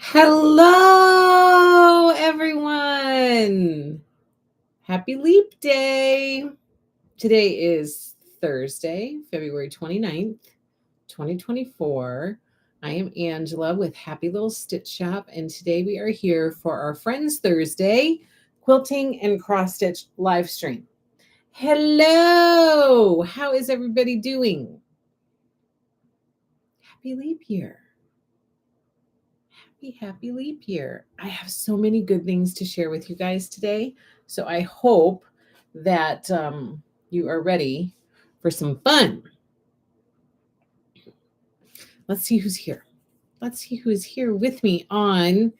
Hello, everyone. Happy Leap Day. Today is Thursday, February 29th, 2024. I am Angela with Happy Little Stitch Shop, and today we are here for our Friends Thursday Quilting and Cross Stitch live stream. Hello. How is everybody doing? Happy Leap Year. Happy leap year. I have so many good things to share with you guys today. So I hope that you are ready for some fun. Let's see who's here. Let's see who's here with me on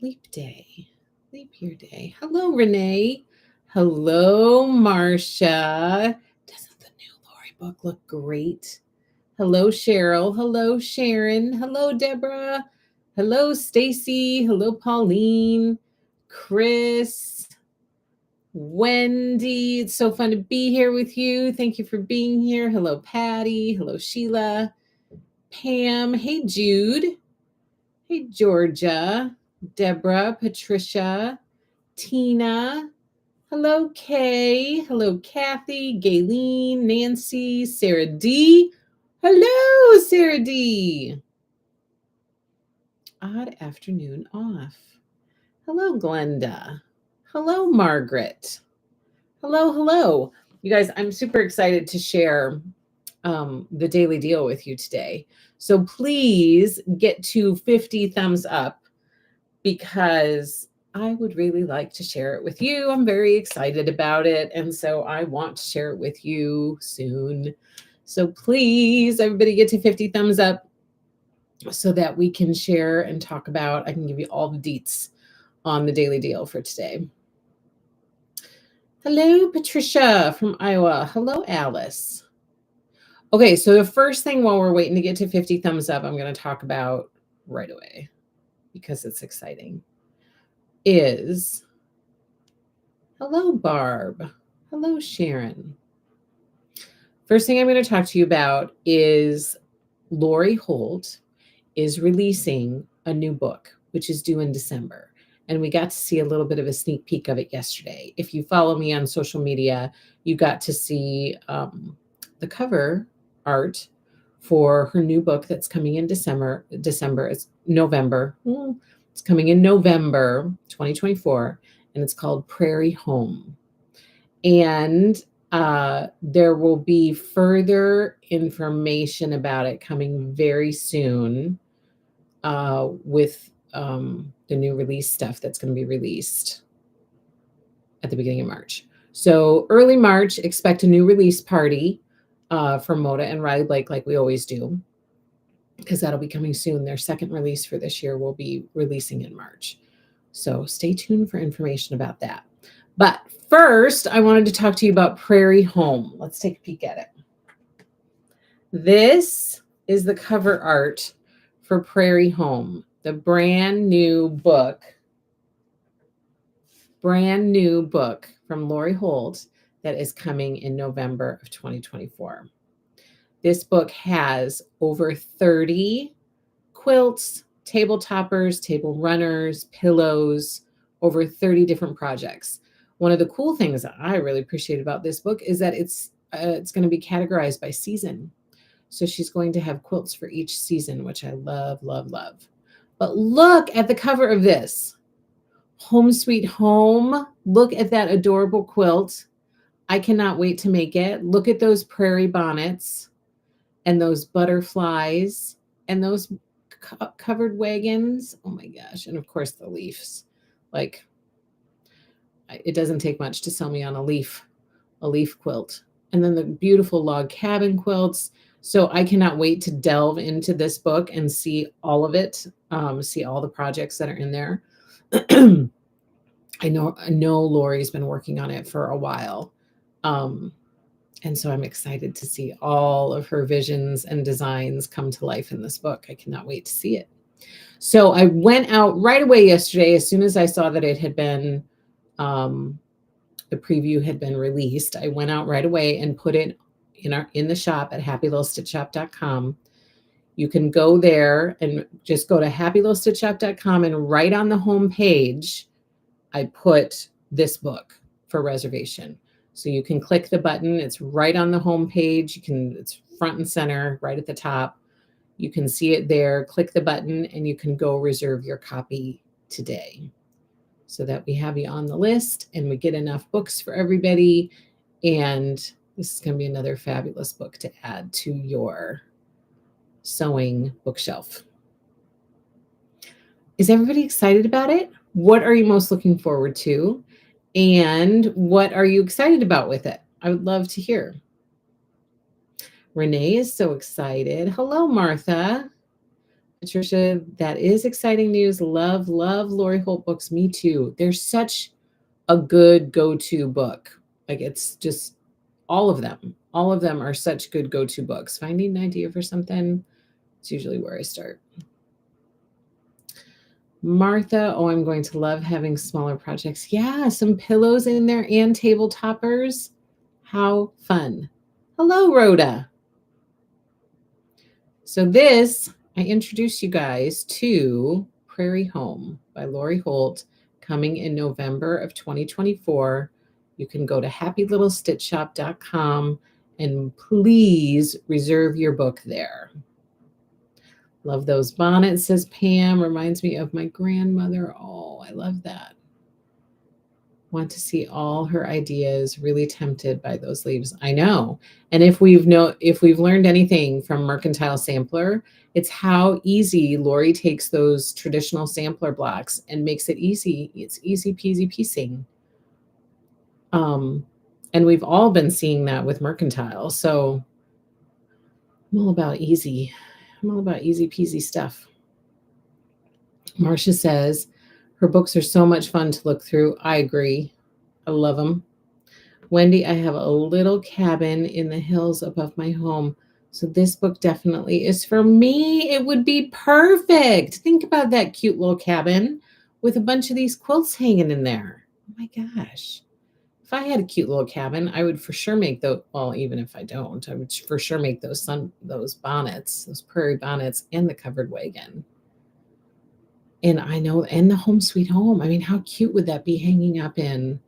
Leap Day, Leap Year Day. Hello, Renee. Hello, Marcia. Doesn't the new Lori book look great? Hello, Cheryl. Hello, Sharon. Hello, Deborah. Hello, Stacy. Hello, Pauline. Chris. Wendy. It's so fun to be here with you. Thank you for being here. Hello, Patty. Hello, Sheila. Pam. Hey, Jude. Hey, Georgia. Deborah. Patricia. Tina. Hello, Kay. Hello, Kathy. Gayleen. Nancy. Sarah D. Hello, Sarah D. Odd afternoon off. Hello, Glenda. Hello, Margaret. Hello. You guys, I'm super excited to share the daily deal with you today. So please get to 50 thumbs up because I would really like to share it with you. I'm very excited about it. And so I want to share it with you soon. So please, everybody get to 50 thumbs up so that we can share and talk about. I can give you all the deets on the daily deal for today. Hello, Patricia from Iowa. Hello, Alice. Okay, so the first thing while we're waiting to get to 50 thumbs up, I'm going to talk about right away because it's exciting, is hello, Barb. Hello, Sharon. First thing I'm going to talk to you about is Lori Holt is releasing a new book, which is due in December. And we got to see a little bit of a sneak peek of it yesterday. If you follow me on social media, you got to see the cover art for her new book that's coming in December. It's November. It's coming in November 2024, and it's called Prairie Home. And there will be further information about it coming very soon with the new release stuff that's going to be released at the beginning of March. So early March, expect a new release party from Moda and Riley Blake like we always do, because that'll be coming soon. Their second release for this year will be releasing in March. So stay tuned for information about that. But first, I wanted to talk to you about Prairie Home. Let's take a peek at it. This is the cover art for Prairie Home, the brand new book from Lori Holt that is coming in November of 2024. This book has over 30 quilts, table toppers, table runners, pillows, over 30 different projects. One of the cool things that I really appreciate about this book is that it's going to be categorized by season. So she's going to have quilts for each season, which I love. But look at the cover of this. Home Sweet Home. Look at that adorable quilt. I cannot wait to make it. Look at those prairie bonnets and those butterflies and those covered wagons. Oh my gosh. And of course the leaves. Like, it doesn't take much to sell me on a leaf quilt. And then the beautiful log cabin quilts. So I cannot wait to delve into this book and see all of it, see all the projects that are in there. I know Lori's been working on it for a while. And so I'm excited to see all of her visions and designs come to life in this book. I cannot wait to see it. So I went out right away yesterday as soon as I saw that it had been, the preview had been released. I went out right away and put it in the shop at happylittlestitchshop.com. You can go there and just go to happylittlestitchshop.com, and right on the home page, I put this book for reservation. So you can click the button. It's right on the home page. It's front and center right at the top. You can see it there. Click the button and you can go reserve your copy today so that we have you on the list and we get enough books for everybody. And this is going to be another fabulous book to add to your sewing bookshelf. Is everybody excited about it? What are you most looking forward to? And what are you excited about with it? I would love to hear. Renee is so excited. Hello, Martha. Patricia, that is exciting news. Love Lori Holt books. Me too. They're such a good go-to book. Like, it's just all of them. All of them are such good go-to books. Finding an idea for something, it's usually where I start. Martha, oh, I'm going to love having smaller projects. Yeah, some pillows in there and table toppers. How fun. Hello, Rhoda. So this, I introduced you guys to Prairie Home by Lori Holt, coming in November of 2024. You can go to happylittlestitchshop.com and please reserve your book there. Love those bonnets, says Pam. Reminds me of my grandmother. Oh, I love that. Want to see all her ideas. Really tempted by those leaves. I know. And if we've learned anything from Mertile Sampler, it's how easy Lori takes those traditional sampler blocks and makes it easy. It's easy peasy piecing. And we've all been seeing that with Mertile. So I'm all about easy. I'm all about easy peasy stuff. Marcia says her books are so much fun to look through. I agree. I love them. Wendy, I have a little cabin in the hills above my home. So this book definitely is for me. It would be perfect. Think about that cute little cabin with a bunch of these quilts hanging in there. Oh my gosh. If I had a cute little cabin, I would for sure make those. Well, even if I don't, I would for sure make those bonnets, those prairie bonnets, and the covered wagon. And I know, and the home sweet home. I mean, how cute would that be hanging up in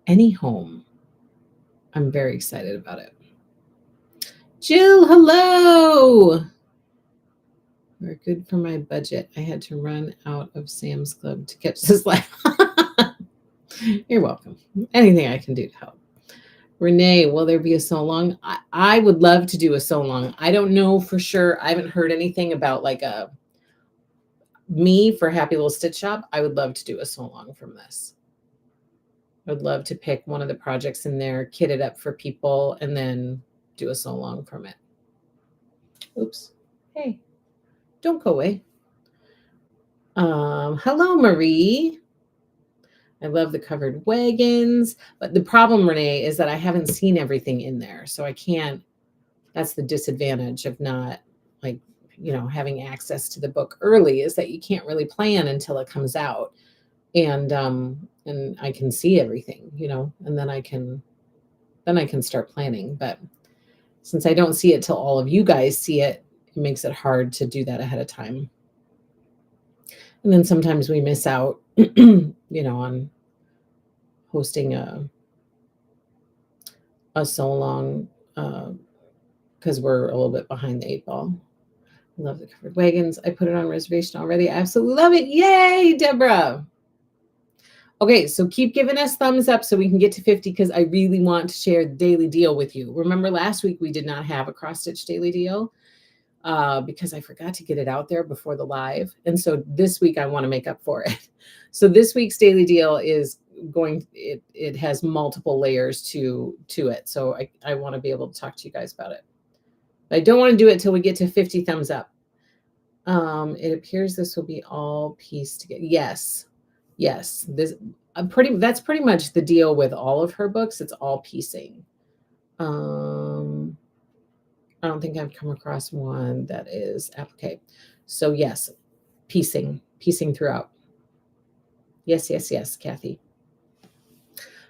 any home? I'm very excited about it. Jill, hello. We're good for my budget. I had to run out of Sam's Club to catch this live. You're welcome. Anything I can do to help. Renee, will there be a sew along? I would love to do a sew along. I don't know for sure. I haven't heard anything about like me for Happy Little Stitch Shop. I would love to do a sew along from this. I would love to pick one of the projects in there, kit it up for people, and then do a sew along from it. Oops. Hey, don't go away. Hello, Marie. I love the covered wagons, but the problem, Renee, is that I haven't seen everything in there. So I can't, that's the disadvantage of not having access to the book early, is that you can't really plan until it comes out. And I can see everything, and then I can start planning. But since I don't see it till all of you guys see it, it makes it hard to do that ahead of time. And then sometimes we miss out, on hosting a sew along because we're a little bit behind the 8 ball. Love the covered wagons. I put it on reservation already. I absolutely love it. Yay, Deborah. Okay, so keep giving us thumbs up so we can get to 50, because I really want to share the daily deal with you. Remember last week we did not have a cross stitch daily deal because I forgot to get it out there before the live. And so this week I want to make up for it. So this week's daily deal is it has multiple layers to it. So I want to be able to talk to you guys about it. But I don't want to do it till we get to 50 thumbs up. It appears this will be all pieced together. Yes. This that's pretty much the deal with all of her books. It's all piecing. I don't think I've come across one that is applique. So yes, piecing throughout. Yes, Kathy.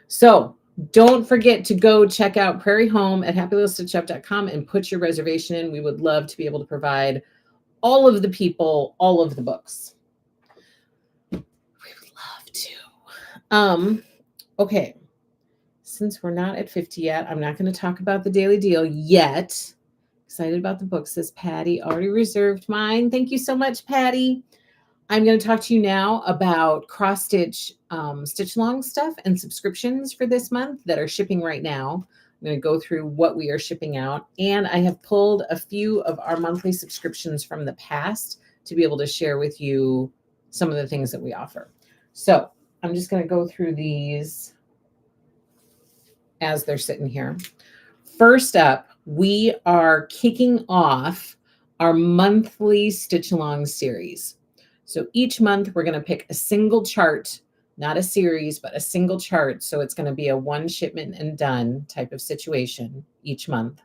So don't forget to go check out Prairie Home at happylittlestitchshop.com and put your reservation in. We would love to be able to provide all of the people, all of the books. We would love to. Okay. Since we're not at 50 yet, I'm not going to talk about the daily deal yet. Excited about the book, says Patty. Already reserved mine. Thank you so much, Patty. I'm going to talk to you now about cross-stitch stitch-along stuff and subscriptions for this month that are shipping right now. I'm going to go through what we are shipping out. And I have pulled a few of our monthly subscriptions from the past to be able to share with you some of the things that we offer. So I'm just going to go through these as they're sitting here. First up, we are kicking off our monthly stitch-along series. So each month we're going to pick a single chart, not a series, but a single chart. So it's going to be a one shipment and done type of situation each month.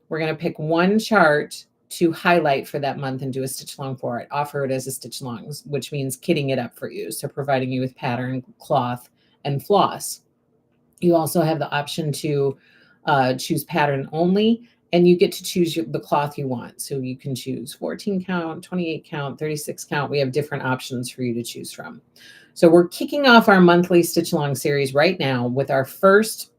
We're going to pick one chart to highlight for that month and do a stitch along for it. Offer it as a stitch along, which means kitting it up for you. So providing you with pattern, cloth, and floss. You also have the option to choose pattern only, and you get to choose the cloth you want. So you can choose 14 count, 28 count, 36 count. We have different options for you to choose from. So we're kicking off our monthly stitch along series right now with our first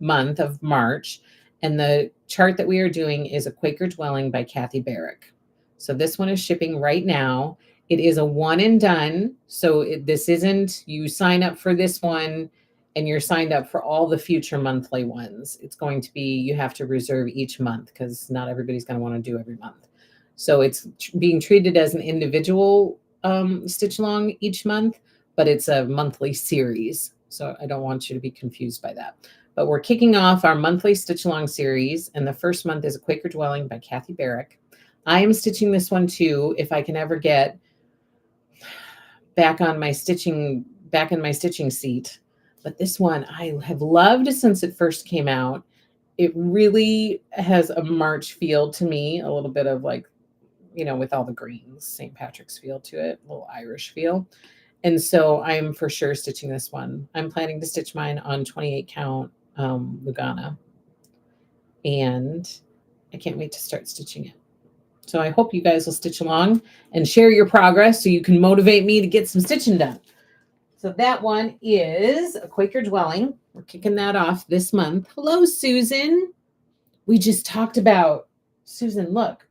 month of March. And the chart that we are doing is a Quaker Dwelling by Kathy Barrick. So this one is shipping right now. It is a one and done. So this isn't you sign up for this one and you're signed up for all the future monthly ones. It's going to be, you have to reserve each month because not everybody's going to want to do every month. So it's being treated as an individual stitch along each month, but it's a monthly series. So I don't want you to be confused by that. But we're kicking off our monthly stitch along series. And the first month is a Quaker Dwelling by Kathy Barrick. I am stitching this one too, if I can ever get back in my stitching seat. But this one I have loved since it first came out. It really has a March feel to me, a little bit of like, you know, with all the greens, St. Patrick's feel to it, a little Irish feel. And so I'm for sure stitching this one. I'm planning to stitch mine on 28 count Lugana. And I can't wait to start stitching it. So I hope you guys will stitch along and share your progress so you can motivate me to get some stitching done. So that one is a Quaker Dwelling. We're kicking that off this month. Hello, Susan. We just talked about, Susan, look,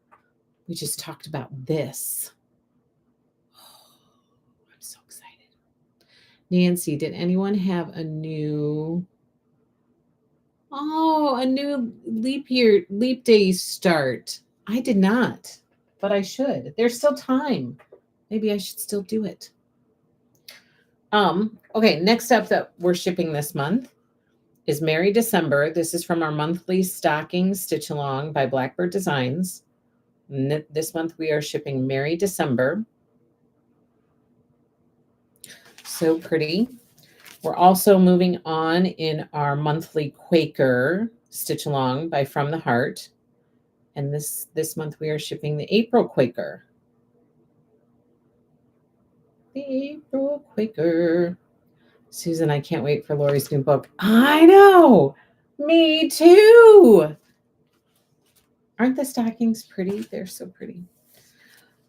we just talked about this. Oh, I'm so excited. Nancy, did anyone have a new leap day start? I did not, but I should. There's still time. Maybe I should still do it. Okay, next up that we're shipping this month is Merry December. This is from our monthly stocking stitch along by Blackbird Designs. This month we are shipping Merry December. So pretty. We're also moving on in our monthly Quaker stitch along by From the Heart. And this month we are shipping the April Quaker. The April Quaker. Susan, I can't wait for Lori's new book. I know. Me too. Aren't the stockings pretty? They're so pretty.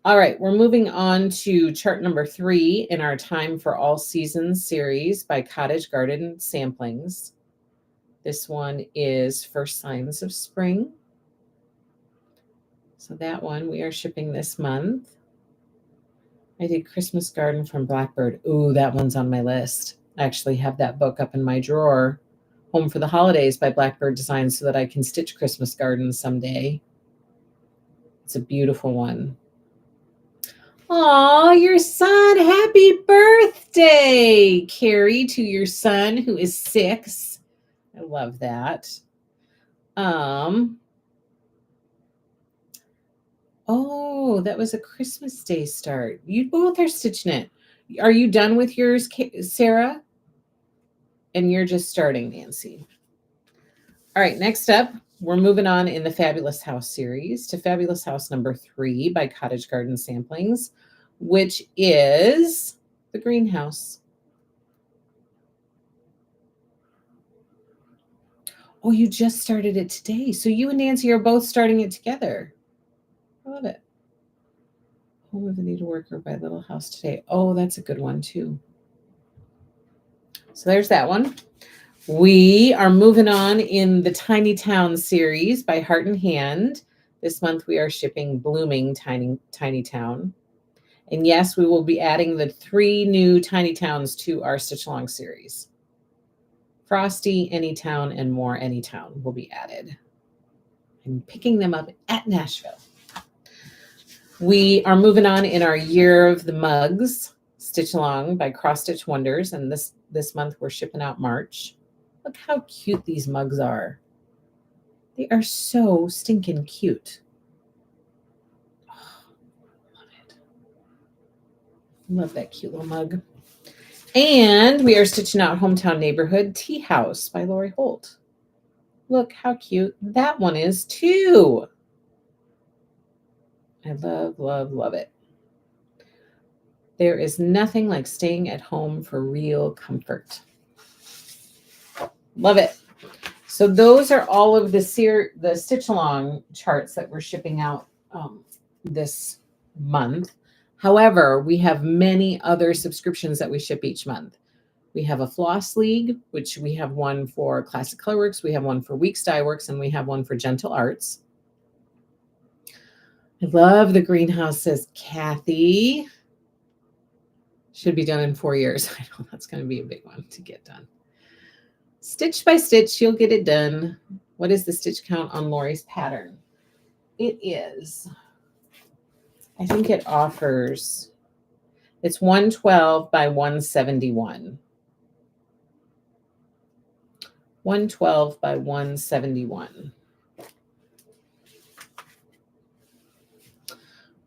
All right, we're moving on to chart number 3 in our Time for All Seasons series by Cottage Garden Samplings. This one is First Signs of Spring. So that one we are shipping this month. I did Christmas Garden from Blackbird. Ooh, that one's on my list. I actually have that book up in my drawer. Home for the Holidays by Blackbird Designs so that I can stitch Christmas Garden someday. It's a beautiful one. Aw, your son. Happy birthday, Carrie, to your son who is 6. I love that. Oh, that was a Christmas Day start. You both are stitching it. Are you done with yours, Sarah? And you're just starting, Nancy. All right, next up, we're moving on in the Fabulous House series to Fabulous House number 3 by Cottage Garden Samplings, which is the greenhouse. Oh, you just started it today. So you and Nancy are both starting it together. I love it. Home of the needleworker by Little House Today. Oh, that's a good one too. So there's that one. We are moving on in the Tiny Town series by Heart and Hand. This month we are shipping Blooming Tiny Town. And yes, we will be adding the 3 new Tiny Towns to our Stitch Along series. Frosty, Anytown, and more Anytown will be added. I'm picking them up at Nashville. We are moving on in our Year of the Mugs, Stitch Along by Cross Stitch Wonders. And this month we're shipping out March. Look how cute these mugs are. They are so stinking cute. Oh, love it. Love that cute little mug. And we are stitching out Hometown Neighborhood Tea House by Lori Holt. Look how cute that one is too. I love, love, love it. There is nothing like staying at home for real comfort. Love it. So those are all of the Stitch Along charts that we're shipping out this month. However, we have many other subscriptions that we ship each month. We have a Floss League, which we have one for Classic Colorworks, we have one for Weeks Dye Works, and we have one for Gentle Arts. I love the greenhouse, says Kathy. Should be done in 4 years. I know that's going to be a big one to get done. Stitch by stitch, you'll get it done. What is the stitch count on Lori's pattern? It is, I think it offers, it's 112 by 171. 112 by 171.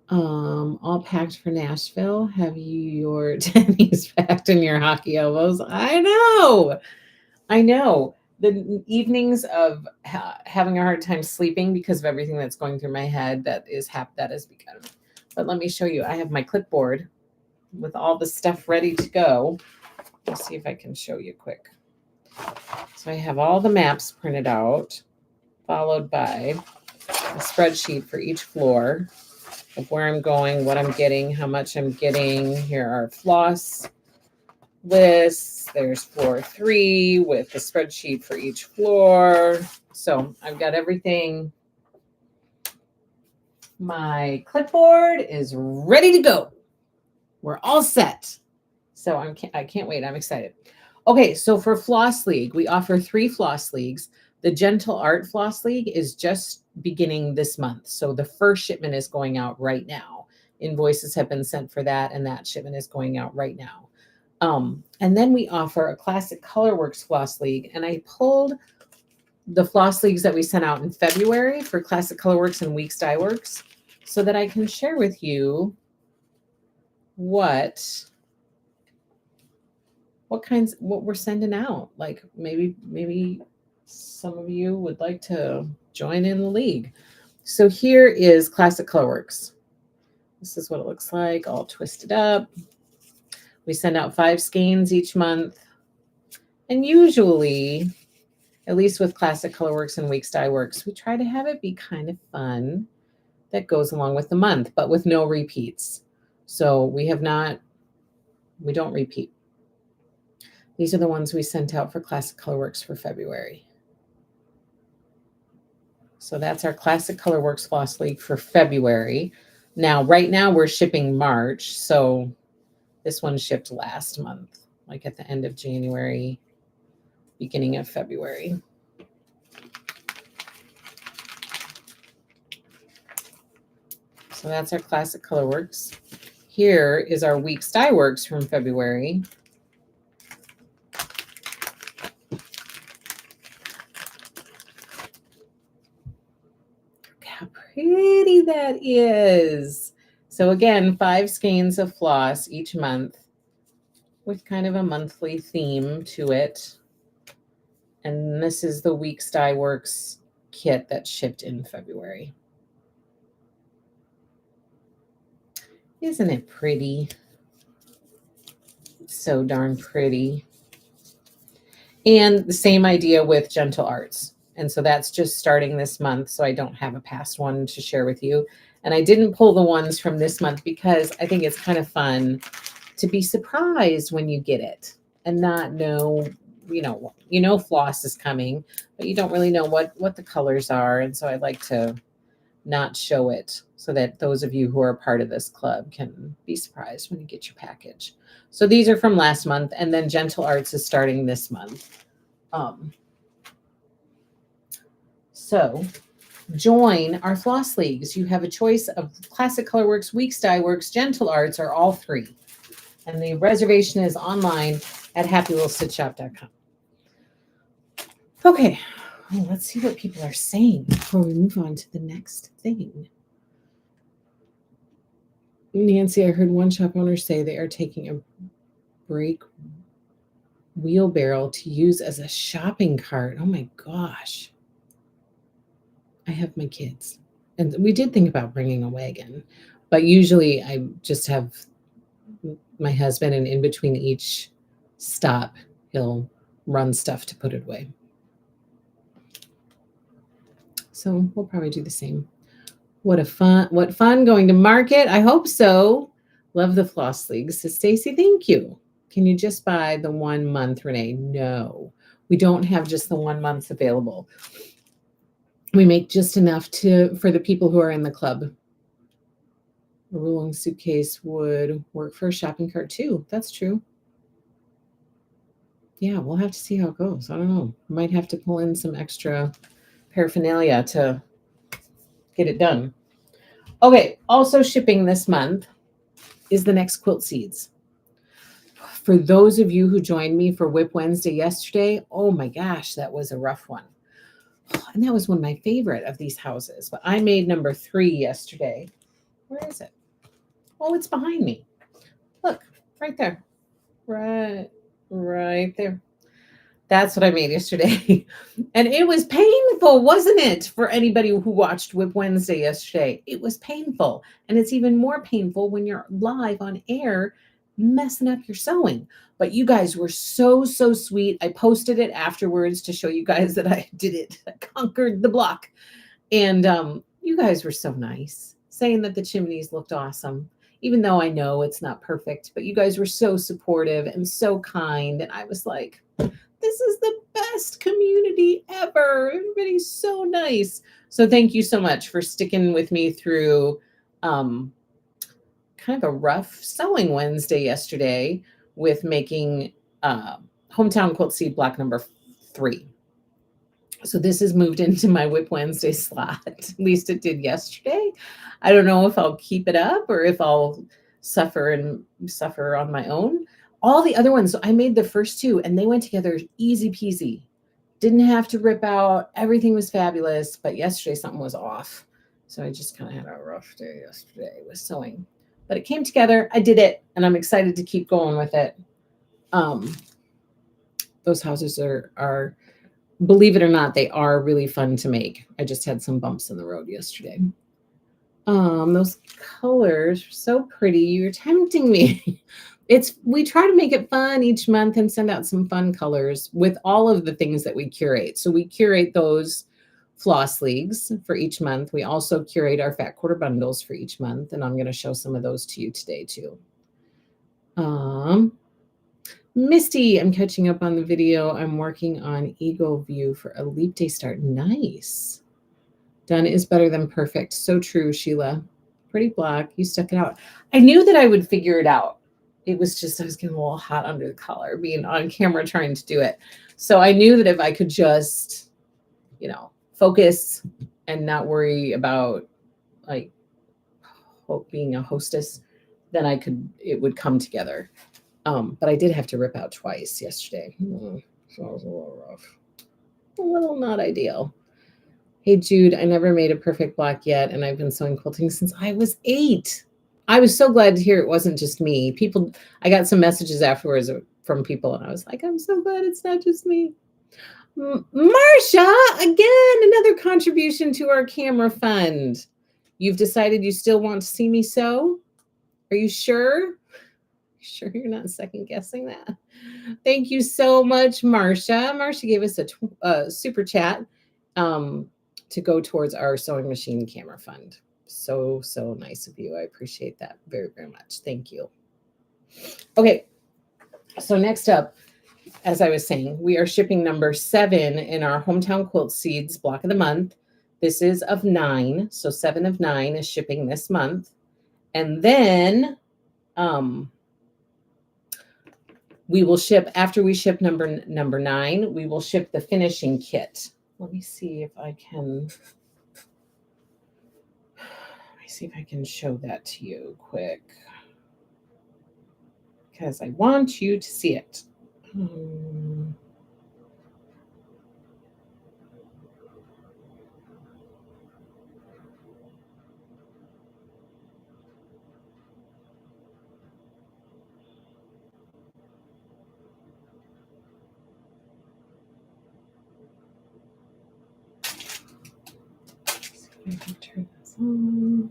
All packed for Nashville. Have you your tennies packed in your hockey elbows? I know. The evenings of having a hard time sleeping because of everything that's going through my head, that has begun. But let me show you. I have my clipboard with all the stuff ready to go. Let's see if I can show you quick. So I have all the maps printed out, followed by a spreadsheet for each floor of where I'm going, what I'm getting, how much I'm getting. Here are floss lists. There's floor 3 with the spreadsheet for each floor. So I've got everything. My clipboard is ready to go. We're all set. So I can't wait. I'm excited. Okay, so for Floss League, we offer 3 Floss Leagues. The Gentle Art Floss League is just beginning this month. So the first shipment is going out right now. Invoices have been sent for that, and that shipment is going out right now. And then we offer a Classic Colorworks Floss League, and I pulled the Floss Leagues that we sent out in February for Classic Colorworks and Weeks Dye Works so that I can share with you what we're sending out. Like maybe some of you would like to join in the league. So here is Classic Colorworks. This is what it looks like, all twisted up. We send out 5 skeins each month. And usually, at least with Classic Colorworks and Weeks Dye Works, we try to have it be kind of fun that goes along with the month, but with no repeats. So we don't repeat. These are the ones we sent out for Classic Colorworks for February. So that's our Classic Colorworks Floss League for February. Now, right now we're shipping March. So this one shipped last month, like at the end of January, beginning of February. So that's our Classic Colorworks. Here is our Weeks Dye Works from February. Look how pretty that is. So again, 5 skeins of floss each month with kind of a monthly theme to it. And this is the Weeks Dye Works kit that shipped in February. Isn't it pretty? So darn pretty. And the same idea with Gentle Arts. And so that's just starting this month. So I don't have a past one to share with you. And I didn't pull the ones from this month because I think it's kind of fun to be surprised when you get it and not know, floss is coming, but you don't really know what the colors are. And so I like to not show it so that those of you who are part of this club can be surprised when you get your package. So these are from last month, and then Gentle Arts is starting this month. So join our floss leagues. You have a choice of Classic Colorworks, Weeks Dye Works, Gentle Arts, or all three. And the reservation is online at happylittlestitchshop.com. Okay, let's see what people are saying before we move on to the next thing. Nancy, I heard one shop owner say they are taking a brake wheelbarrow to use as a shopping cart. Oh my gosh. I have my kids. And we did think about bringing a wagon, but usually I just have my husband, and in between each stop, he'll run stuff to put it away. So we'll probably do the same. What fun going to market. I hope so. Love the floss leagues. So Stacy, thank you. Can you just buy the 1 month, Renee? No, we don't have just the 1 month available. We make just enough for the people who are in the club. A rolling suitcase would work for a shopping cart too. That's true. Yeah, we'll have to see how it goes. I don't know. Might have to pull in some extra paraphernalia to get it done. Okay, also shipping this month is the next Quilt Seeds. For those of you who joined me for Whip Wednesday yesterday, oh my gosh, that was a rough one. And that was one of my favorite of these houses. But I made number 3 yesterday. Where is it? Oh, it's behind me. Look, right there. Right there. That's what I made yesterday. And it was painful, wasn't it? For anybody who watched Whip Wednesday yesterday, it was painful. And it's even more painful when you're live on air messing up your sewing. But you guys were so sweet. I posted it afterwards to show you guys that I did it. I conquered the block. And you guys were so nice, saying that the chimneys looked awesome. Even though I know it's not perfect, but you guys were so supportive and so kind. And I was like, this is the best community ever. Everybody's so nice. So thank you so much for sticking with me through kind of a rough sewing Wednesday yesterday with making Hometown Quilt Seed block number 3. So this has moved into my Whip Wednesday slot. At least it did yesterday. I don't know if I'll keep it up or if I'll suffer on my own. All the other ones, so I made the first 2 and they went together easy peasy. Didn't have to rip out. Everything was fabulous. But yesterday something was off. So I just kind of had a rough day yesterday with sewing. But it came together. I did it. And I'm excited to keep going with it. Those houses are, believe it or not, they are really fun to make. I just had some bumps in the road yesterday. Those colors are so pretty. You're tempting me. We try to make it fun each month and send out some fun colors with all of the things that we curate. So we curate those floss leagues for each month. We also curate our fat quarter bundles for each month. And I'm going to show some of those to you today too. Misty, I'm catching up on the video. I'm working on Eagle View for a Leap Day start. Nice. Done is better than perfect. So true, Sheila. Pretty block. You stuck it out. I knew that I would figure it out. It was just, I was getting a little hot under the collar being on camera trying to do it. So I knew that if I could just, focus and not worry about like being a hostess, then it would come together. But I did have to rip out twice yesterday. So it was a little rough. A little not ideal. Hey, Jude, I never made a perfect block yet, and I've been sewing quilting since I was 8. I was so glad to hear it wasn't just me. I got some messages afterwards from people, and I was like, I'm so glad it's not just me. Marsha, again, another contribution to our camera fund. You've decided you still want to see me sew? Are you sure? Sure you're not second guessing that? Thank you so much, Marsha. Marsha gave us a super chat to go towards our sewing machine camera fund. So, so nice of you. I appreciate that very, very much. Thank you. Okay. So next up, as I was saying, we are shipping number 7 in our Hometown Quilt Seeds block of the month. This is of 9. So 7 of 9 is shipping this month. And then we will ship, after we ship number 9, we will ship the finishing kit. Let me see if I can show that to you quick, because I want you to see it. I can turn this on.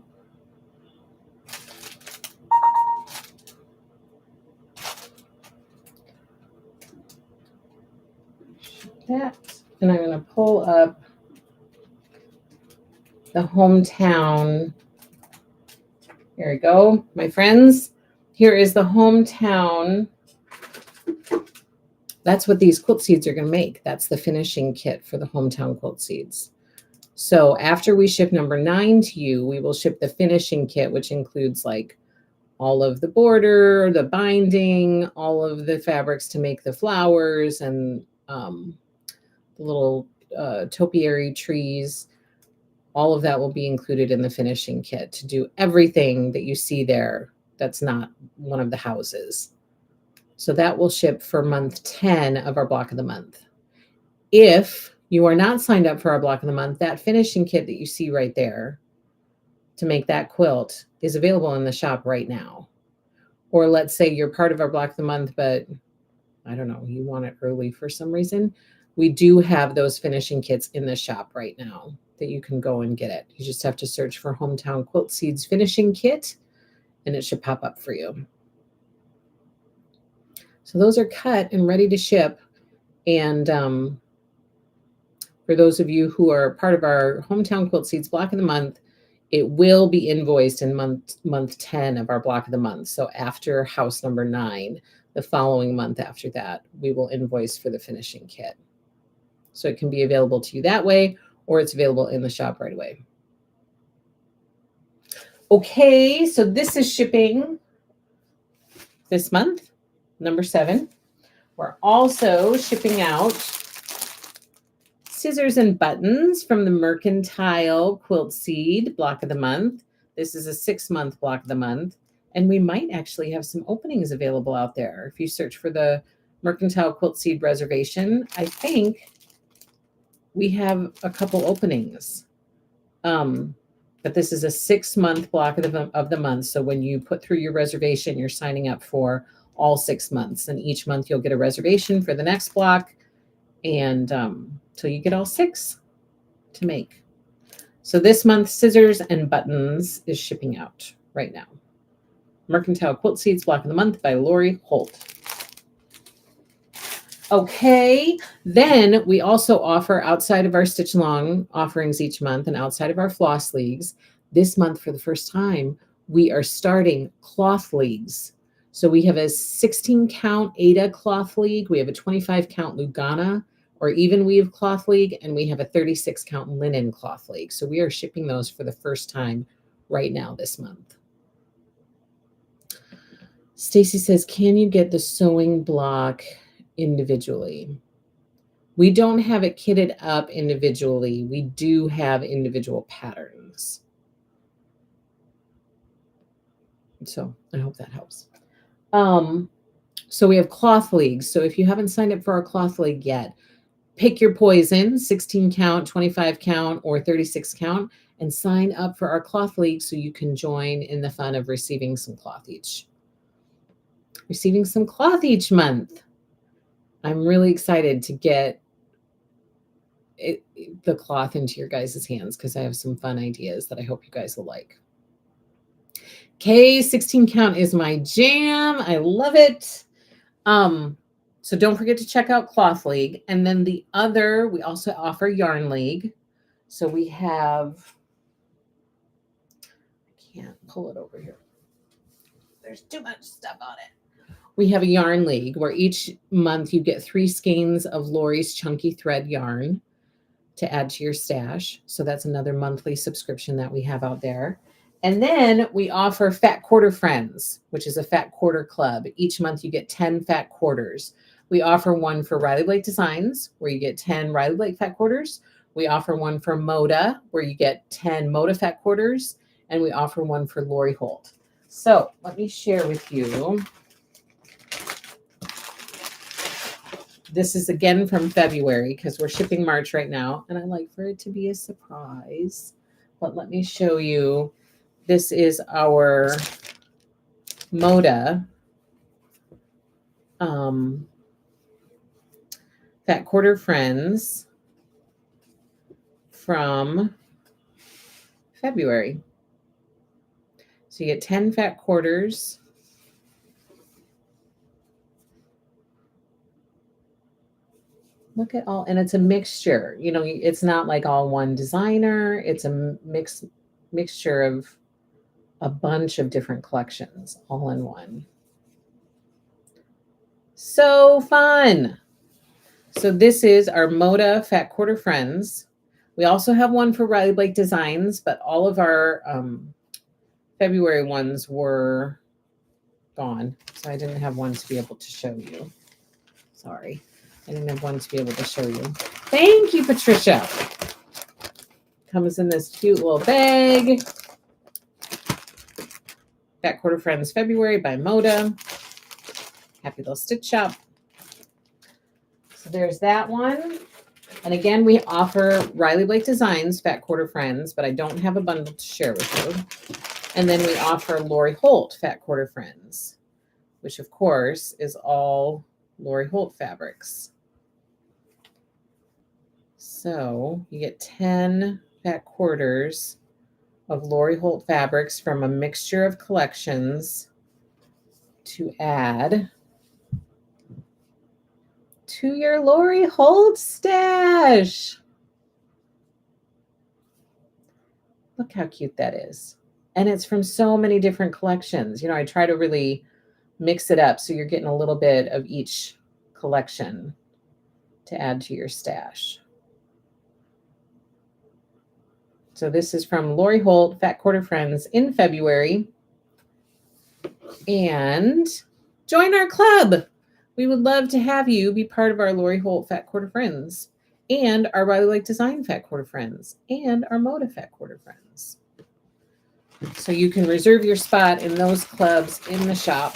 That, and I'm going to pull up the Hometown. Here we go, my friends. Here is the Hometown. That's what these quilt seeds are going to make. That's the finishing kit for the Hometown Quilt Seeds. So after we ship number 9 to you, we will ship the finishing kit, which includes like all of the border, the binding, all of the fabrics to make the flowers, and the little topiary trees. All of that will be included in the finishing kit to do everything that you see there that's not one of the houses. So that will ship for month 10 of our block of the month. If you are not signed up for our block of the month, that finishing kit that you see right there to make that quilt is available in the shop right now. Or let's say you're part of our block of the month, but I don't know, you want it early for some reason. We do have those finishing kits in the shop right now that you can go and get it. You just have to search for Hometown Quilt Seeds finishing kit and it should pop up for you. So those are cut and ready to ship. And for those of you who are part of our Hometown Quilt Seeds block of the month, it will be invoiced in month 10 of our block of the month. So after house number 9, the following month after that, we will invoice for the finishing kit. So it can be available to you that way, or it's available in the shop right away. Okay, so this is shipping this month, number 7. We're also shipping out scissors and buttons from the Mertile Quilt Seed block of the month. This is a 6-month block of the month. And we might actually have some openings available out there. If you search for the Mertile Quilt Seed reservation, I think we have a couple openings. But this is a 6-month block of the month. So when you put through your reservation, you're signing up for all 6 months. And each month you'll get a reservation for the next block. And till you get all 6 to make. So this month, scissors and buttons is shipping out right now. Mertile Quilt Seeds block of the month by Lori Holt. Okay, then we also offer, outside of our stitch along offerings each month and outside of our floss leagues, this month for the first time, we are starting cloth leagues. So we have a 16 count Ada cloth league, we have a 25 count Lugana or even weave cloth league, and we have a 36 count linen cloth league. So we are shipping those for the first time right now this month. Stacy says, can you get the sewing block individually? We don't have it kitted up individually. We do have individual patterns. So I hope that helps. So we have cloth leagues. So if you haven't signed up for our cloth league yet, pick your poison, 16 count, 25 count, or 36 count, and sign up for our cloth league so you can join in the fun of receiving some cloth each. Receiving some cloth each month. I'm really excited to get the cloth into your guys' hands because I have some fun ideas that I hope you guys will like. Okay, 16 count is my jam. I love it. So don't forget to check out Cloth League. And then the other, we also offer Yarn League. So we have can't pull it over here. There's too much stuff on it. We have a yarn league where each month you get 3 skeins of Lori's Chunky Thread yarn to add to your stash. So that's another monthly subscription that we have out there. And then we offer Fat Quarter Friends, which is a Fat Quarter Club. Each month you get 10 Fat Quarters. We offer one for Riley Blake Designs, where you get 10 Riley Blake Fat Quarters. We offer one for Moda, where you get 10 Moda Fat Quarters. And we offer one for Lori Holt. So let me share with you. This is again from February because we're shipping March right now. And I like for it to be a surprise. But let me show you. This is our Moda Fat Quarter Friends from February. So you get 10 Fat Quarters. Look at all, and it's a mixture. You know, it's not like all one designer. It's a mixture of a bunch of different collections all in one. So fun. So this is our Moda Fat Quarter Friends. We also have one for Riley Blake Designs, but all of our February ones were gone. So I didn't have one to be able to show you. Sorry. I didn't have one to be able to show you. Thank you, Patricia. Comes in this cute little bag. Fat Quarter Friends February by Moda. Happy little stitch shop. So there's that one. And again, we offer Riley Blake Designs Fat Quarter Friends, but I don't have a bundle to share with you. And then we offer Lori Holt Fat Quarter Friends, which of course is all Lori Holt fabrics. So you get 10 Fat Quarters of Lori Holt fabrics from a mixture of collections to add to your Lori Holt stash. Look how cute that is. And it's from so many different collections. You know, I try to really mix it up so you're getting a little bit of each collection to add to your stash. So this is from Lori Holt, Fat Quarter Friends in February. And join our club. We would love to have you be part of our Lori Holt Fat Quarter Friends and our Riley Blake Design Fat Quarter Friends and our Moda Fat Quarter Friends. So you can reserve your spot in those clubs in the shop.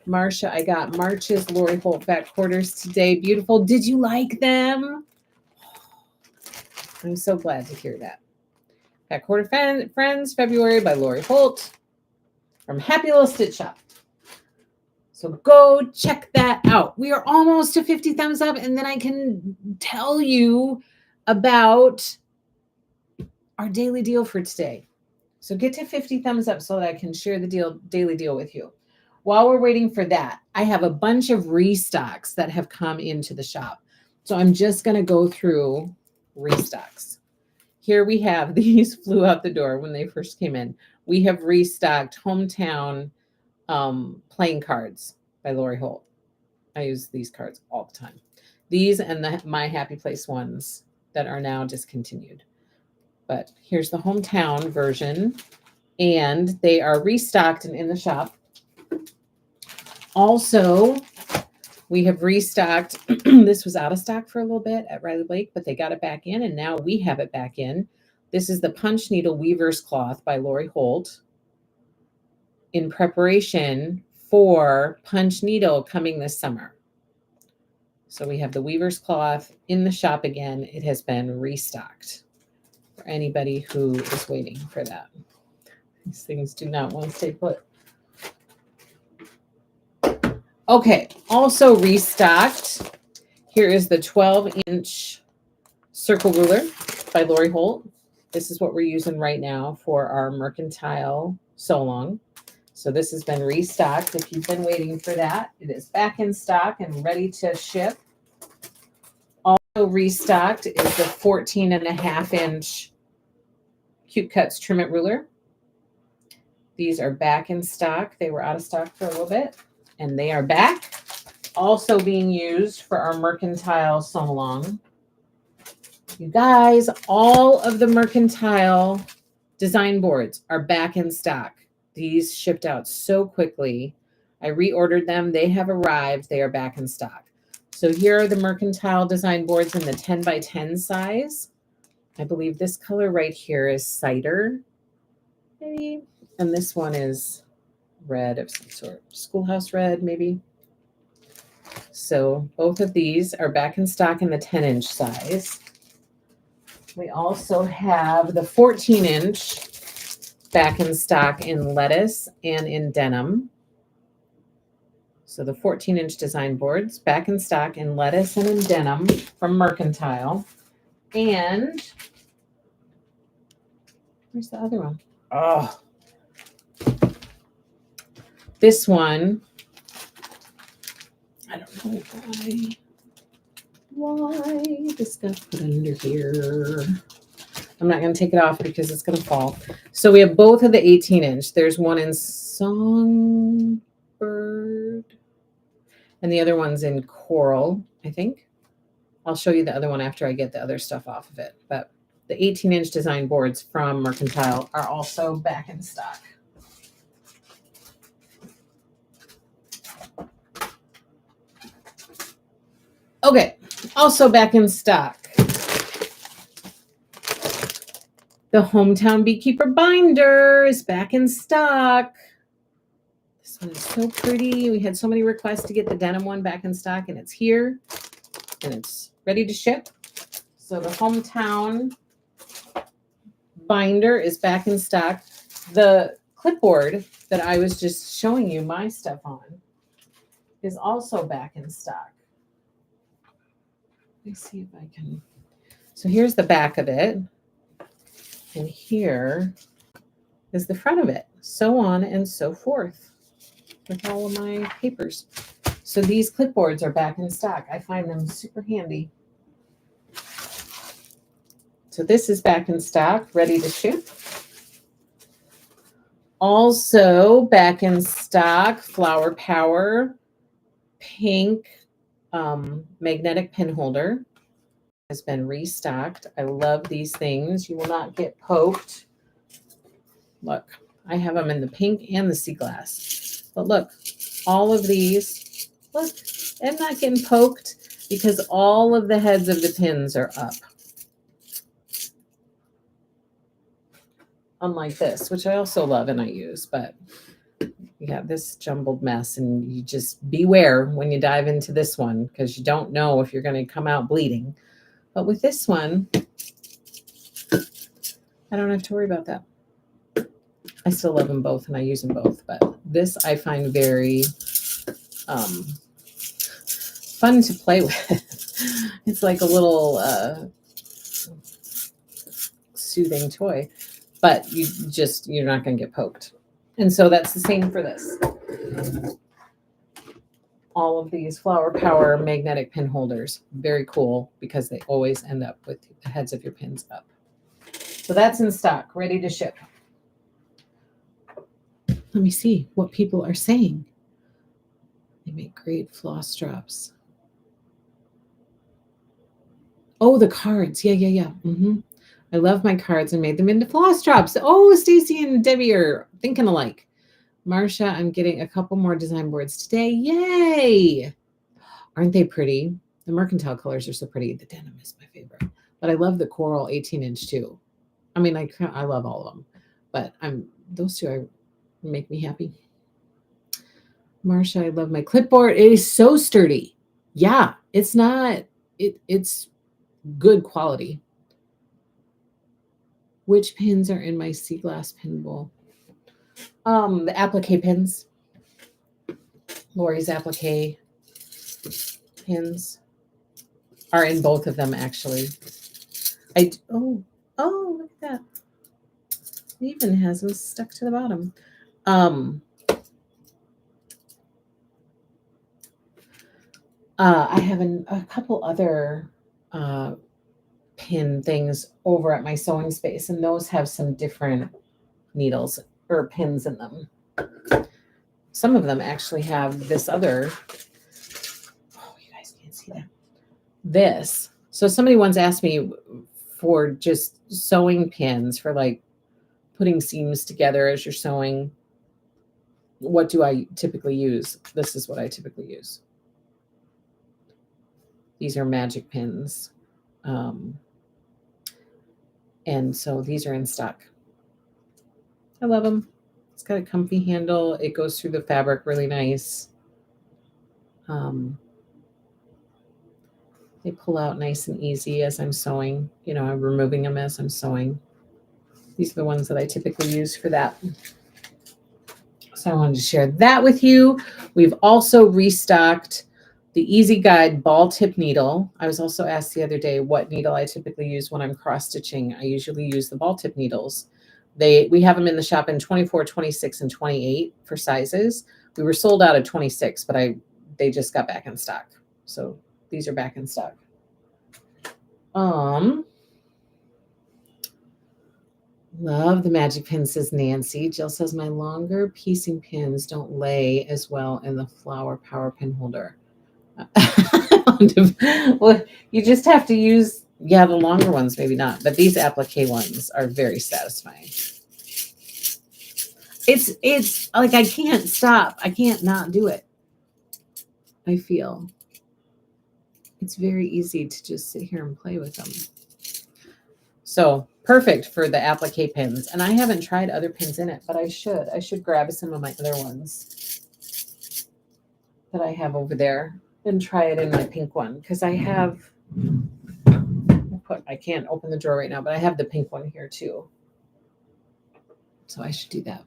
Marcia, I got March's Lori Holt Fat Quarters today. Beautiful. Did you like them? I'm so glad to hear that. Fat Quarter Friends, February by Lori Holt from Happy Little Stitch Shop. So go check that out. We are almost to 50 thumbs up, and then I can tell you about our daily deal for today. So get to 50 thumbs up so that I can share the daily deal with you. While we're waiting for that, I have a bunch of restocks that have come into the shop. So I'm just going to go through restocks. Here we have, these flew out the door when they first came in. We have restocked Hometown playing cards by Lori Holt. I use these cards all the time. These and the My Happy Place ones that are now discontinued. But here's the Hometown version, and they are restocked and in the shop. Also, we have restocked. This was out of stock for a little bit at Riley Blake, but they got it back in, and now we have it back in. This is the Punch Needle Weaver's Cloth by Lori Holt in preparation for Punch Needle coming this summer. So we have the Weaver's Cloth in the shop again. It has been restocked for anybody who is waiting for that. These things do not want to stay put. Okay, also restocked. Here is the 12-inch circle ruler by Lori Holt. This is what we're using right now for our Mertile sew along. So this has been restocked. If you've been waiting for that, it is back in stock and ready to ship. Restocked is the 14.5-inch Cute Cuts Trim It Ruler. These are back in stock. They were out of stock for a little bit, and they are back. Also being used for our Mertile sew along. You guys, all of the Mertile design boards are back in stock. These shipped out so quickly. I reordered them. They have arrived. They are back in stock. So here are the Mertile design boards in the 10 by 10 size. I believe this color right here is cider, maybe. And this one is red of some sort. Schoolhouse red, maybe. So both of these are back in stock in the 10-inch size. We also have the 14-inch back in stock in lettuce and in denim. So the 14-inch design boards back in stock in lettuce and in denim from Mertile. And where's the other one? Oh, this one. I don't know why this got put under here. I'm not going to take it off because it's going to fall. So we have both of the 18-inch. There's one in Songbird, and the other one's in Coral, I think. I'll show you the other one after I get the other stuff off of it. But the 18-inch design boards from Mertile are also back in stock. Okay, also back in stock. The Hometown Beekeeper binder is back in stock. This one is so pretty. We had so many requests to get the denim one back in stock, and it's here, and it's ready to ship. So the Hometown binder is back in stock. The clipboard that I was just showing you my stuff on is also back in stock. Let me see if I can. So here's the back of it. And here is the front of it. So on and so forth with all of my papers. So these clipboards are back in stock. I find them super handy. So this is back in stock, ready to ship. Also back in stock, Flower Power pink magnetic pin holder has been restocked. I love these things. You will not get poked. Look, I have them in the pink and the sea glass. But look, all of these, look, I'm not getting poked because all of the heads of the pins are up. Unlike this, which I also love and I use, but you have this jumbled mess, and you just beware when you dive into this one because you don't know if you're going to come out bleeding. But with this one, I don't have to worry about that. I still love them both and I use them both, but this I find very fun to play with. It's like a little soothing toy, but you're not going to get poked. And so that's the same for this. All of these Flower Power magnetic pin holders, very cool because they always end up with the heads of your pins up. So that's in stock, ready to ship. Let me see what people are saying. They make great floss drops. Oh, the cards. Yeah. I love my cards and made them into floss drops. Oh, Stacy and Debbie are thinking alike. Marsha, I'm getting a couple more design boards today. Yay! Aren't they pretty? The Mertile colors are so pretty. The denim is my favorite. But I love the Coral 18-inch too. I mean, I love all of them. But those two make me happy. Marsha, I love my clipboard. It is so sturdy. Yeah, it's not, it's good quality. Which pins are in my sea glass pin bowl? The applique pins. Lori's applique pins are in both of them, actually. Oh, look at that. It even has them stuck to the bottom. I have a couple other pin things over at my sewing space, and those have some different needles or pins in them. Some of them actually have this other, oh, you guys can't see that. This. So somebody once asked me for just sewing pins for like putting seams together as you're sewing. What do I typically use? This is what I typically use. These are magic pins. And so these are in stock. I love them. It's got a comfy handle. It goes through the fabric really nice. They pull out nice and easy as I'm sewing. You know, I'm removing them as I'm sewing. These are the ones that I typically use for that. So I wanted to share that with you. We've also restocked the Easy Guide ball tip needle. I was also asked the other day what needle I typically use when I'm cross stitching. I usually use the ball tip needles. We have them in the shop in 24, 26, and 28 for sizes. We were sold out of 26, but they just got back in stock. So these are back in stock. Love the magic pin, says Nancy. Jill says my longer piecing pins don't lay as well in the flower power pin holder. Well, you just have to use, yeah, the longer ones, maybe not, but these applique ones are very satisfying. It's like I can't stop. I can't not do it. I feel it's very easy to just sit here and play with them. So perfect for the applique pins. And I haven't tried other pins in it, but I should. I should grab some of my other ones that I have over there and try it in my pink one. Because I have, I can't open the drawer right now, but I have the pink one here too. So I should do that.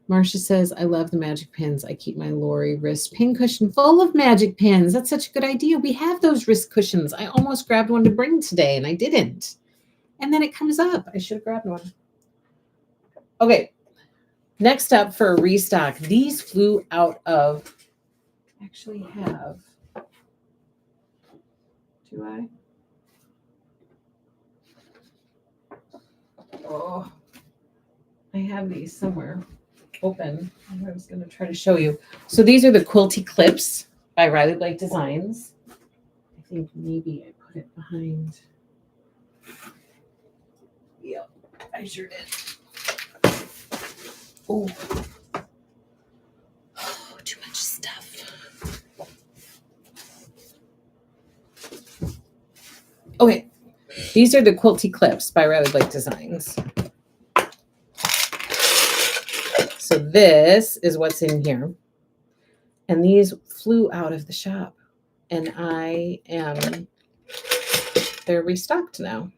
Marcia says, I love the magic pins. I keep my Lori wrist pin cushion full of magic pins. That's such a good idea. We have those wrist cushions. I almost grabbed one to bring today and I didn't. And then it comes up. I should have grabbed one. Okay. Next up for a restock. These flew out of, actually have, do I? Oh, I have these somewhere open. I was going to try to show you. So these are the Quilty clips by Riley Blake Designs. I think maybe I put it behind. Yep, I sure did. Oh, too much stuff. Okay, these are the Quilty clips by Riley Blake Designs. So this is what's in here. And these flew out of the shop. And they're restocked now.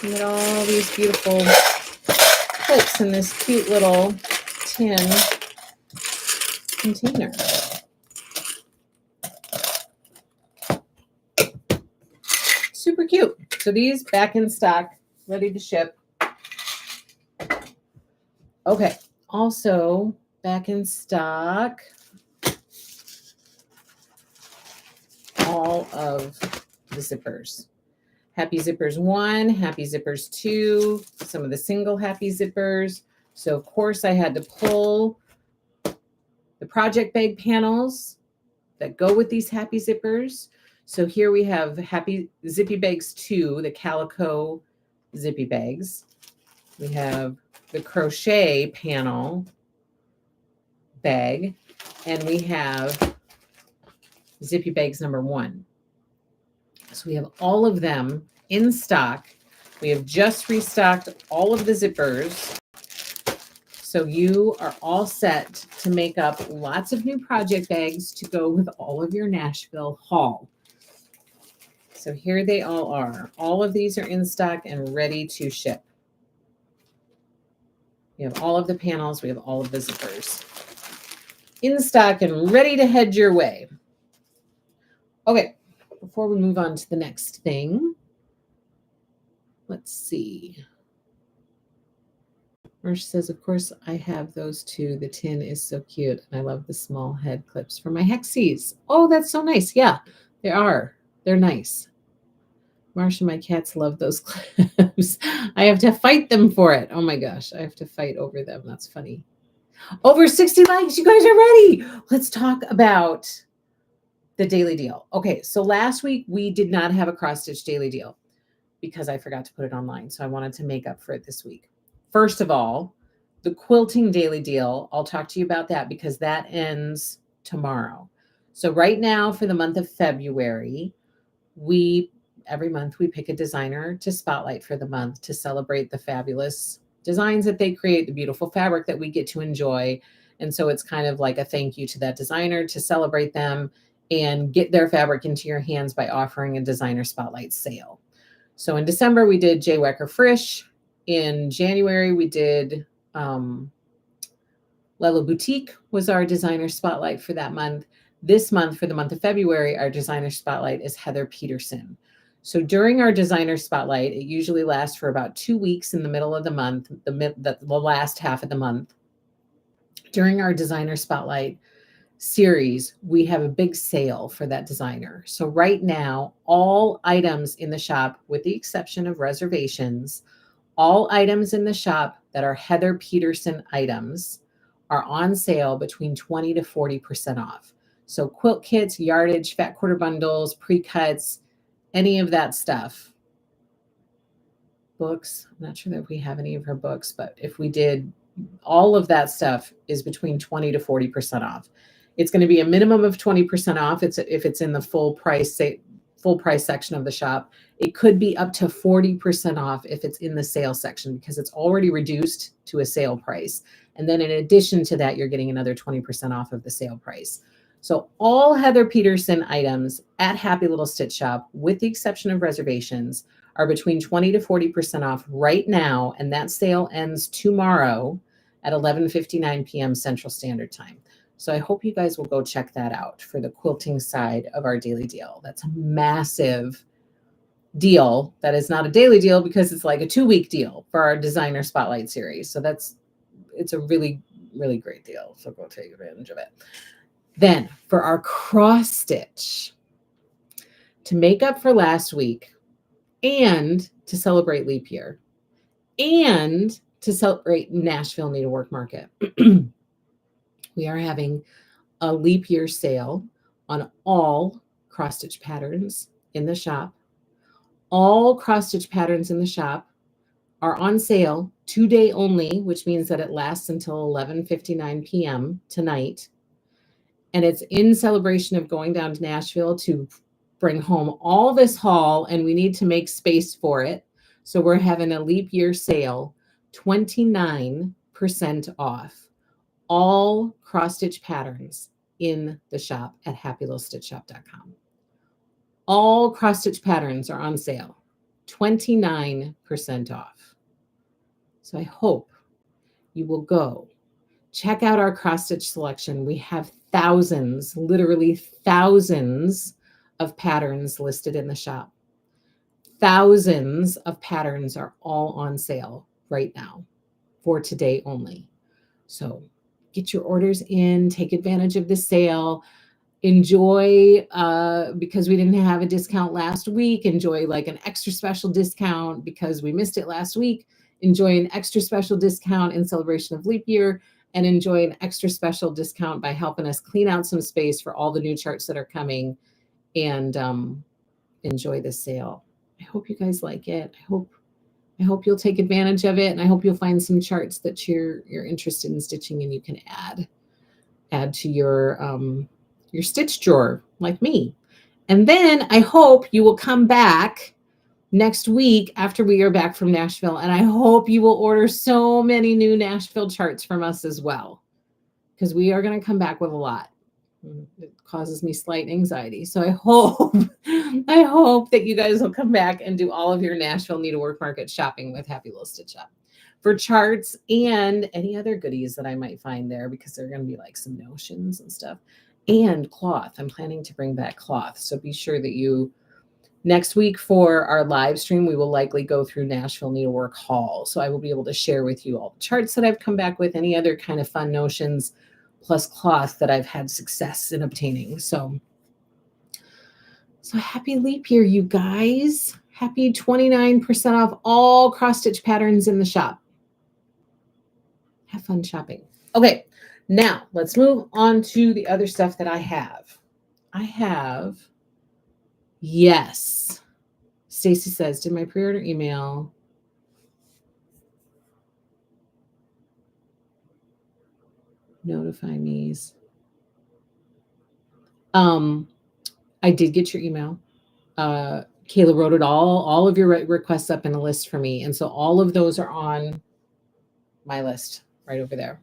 You get all these beautiful clips in this cute little tin container. Super cute. So these back in stock, ready to ship. Okay, also back in stock, all of the zippers. Happy Zippers 1, Happy Zippers 2, some of the single Happy Zippers. So of course I had to pull the project bag panels that go with these Happy Zippers. So here we have Happy Zippy Bags 2, the calico zippy bags. We have the crochet panel bag, and we have zippy bags number 1. So we have all of them in stock. We have just restocked all of the zippers. So you are all set to make up lots of new project bags to go with all of your Nashville haul. So here they all are. All of these are in stock and ready to ship. We have all of the panels. We have all of the zippers in stock and ready to head your way. Okay, before we move on to the next thing, let's see. Marcia says, of course, I have those too. The tin is so cute. And I love the small head clips for my hexies. Oh, that's so nice. Yeah, they are. They're nice. Marcia, my cats love those clips. I have to fight them for it. Oh my gosh, I have to fight over them. That's funny. Over 60 likes. You guys are ready. Let's talk about the daily deal. Okay, so last week we did not have a cross stitch daily deal because I forgot to put it online. So I wanted to make up for it this week. First of all, the quilting daily deal, I'll talk to you about that because that ends tomorrow. So right now for the month of February, every month we pick a designer to spotlight for the month to celebrate the fabulous designs that they create, the beautiful fabric that we get to enjoy. And so it's kind of like a thank you to that designer to celebrate them and get their fabric into your hands by offering a designer spotlight sale. So in December, we did J. Wecker Frisch. In January, we did Lella Boutique was our designer spotlight for that month. This month, for the month of February, our designer spotlight is Heather Peterson. So during our designer spotlight, it usually lasts for about 2 weeks in the middle of the month, the last half of the month. During our designer spotlight series, we have a big sale for that designer. So right now, all items in the shop, with the exception of reservations, all items in the shop that are Heather Peterson items are on sale between 20 to 40% off. So quilt kits, yardage, fat quarter bundles, pre-cuts, any of that stuff. Books, I'm not sure that we have any of her books, but if we did, all of that stuff is between 20 to 40% off. It's going to be a minimum of 20% off. If it's in the full price section of the shop. It could be up to 40% off if it's in the sale section because it's already reduced to a sale price. And then in addition to that, you're getting another 20% off of the sale price. So all Heather Peterson items at Happy Little Stitch Shop, with the exception of reservations, are between 20 to 40% off right now. And that sale ends tomorrow at 11:59 p.m. Central Standard Time. So I hope you guys will go check that out for the quilting side of our daily deal. That's a massive deal. That is not a daily deal because it's like a 2-week deal for our designer spotlight series. So it's a really, really great deal. So go take advantage of it. Then for our cross stitch, to make up for last week and to celebrate leap year and to celebrate Nashville Needlework Market, we are having a leap year sale on all cross stitch patterns in the shop. All cross stitch patterns in the shop are on sale today only, which means that it lasts until 11:59 p.m. tonight. And it's in celebration of going down to Nashville to bring home all this haul, and we need to make space for it. So we're having a leap year sale, 29% off all cross stitch patterns in the shop at happylittlestitchshop.com. All cross stitch patterns are on sale, 29% off. So I hope you will go check out our cross stitch selection. We have thousands, literally thousands of patterns listed in the shop. Thousands of patterns are all on sale right now for today only. So get your orders in, take advantage of the sale. Enjoy, because we didn't have a discount last week, enjoy like an extra special discount because we missed it last week. Enjoy an extra special discount in celebration of leap year, and enjoy an extra special discount by helping us clean out some space for all the new charts that are coming, and enjoy the sale. I hope you guys like it. I hope you'll take advantage of it, and I hope you'll find some charts that you're interested in stitching and you can add to your stitch drawer like me. And then I hope you will come back next week after we are back from Nashville, and I hope you will order so many new Nashville charts from us as well, because we are going to come back with a lot. It causes me slight anxiety. So I hope that you guys will come back and do all of your Nashville Needlework Market shopping with Happy Little Stitch Shop for charts and any other goodies that I might find there, because there are going to be like some notions and stuff, and cloth. I'm planning to bring back cloth. So be sure that you Next week for our live stream, we will likely go through Nashville Needlework Hall. So I will be able to share with you all the charts that I've come back with, any other kind of fun notions, plus cloth that I've had success in obtaining. So happy leap year, you guys. Happy 29% off all cross-stitch patterns in the shop. Have fun shopping. Okay, now let's move on to the other stuff that I have. Yes. Stacy says, did my pre-order email notify me? I did get your email. Kayla wrote it all of your requests up in a list for me. And so all of those are on my list right over there.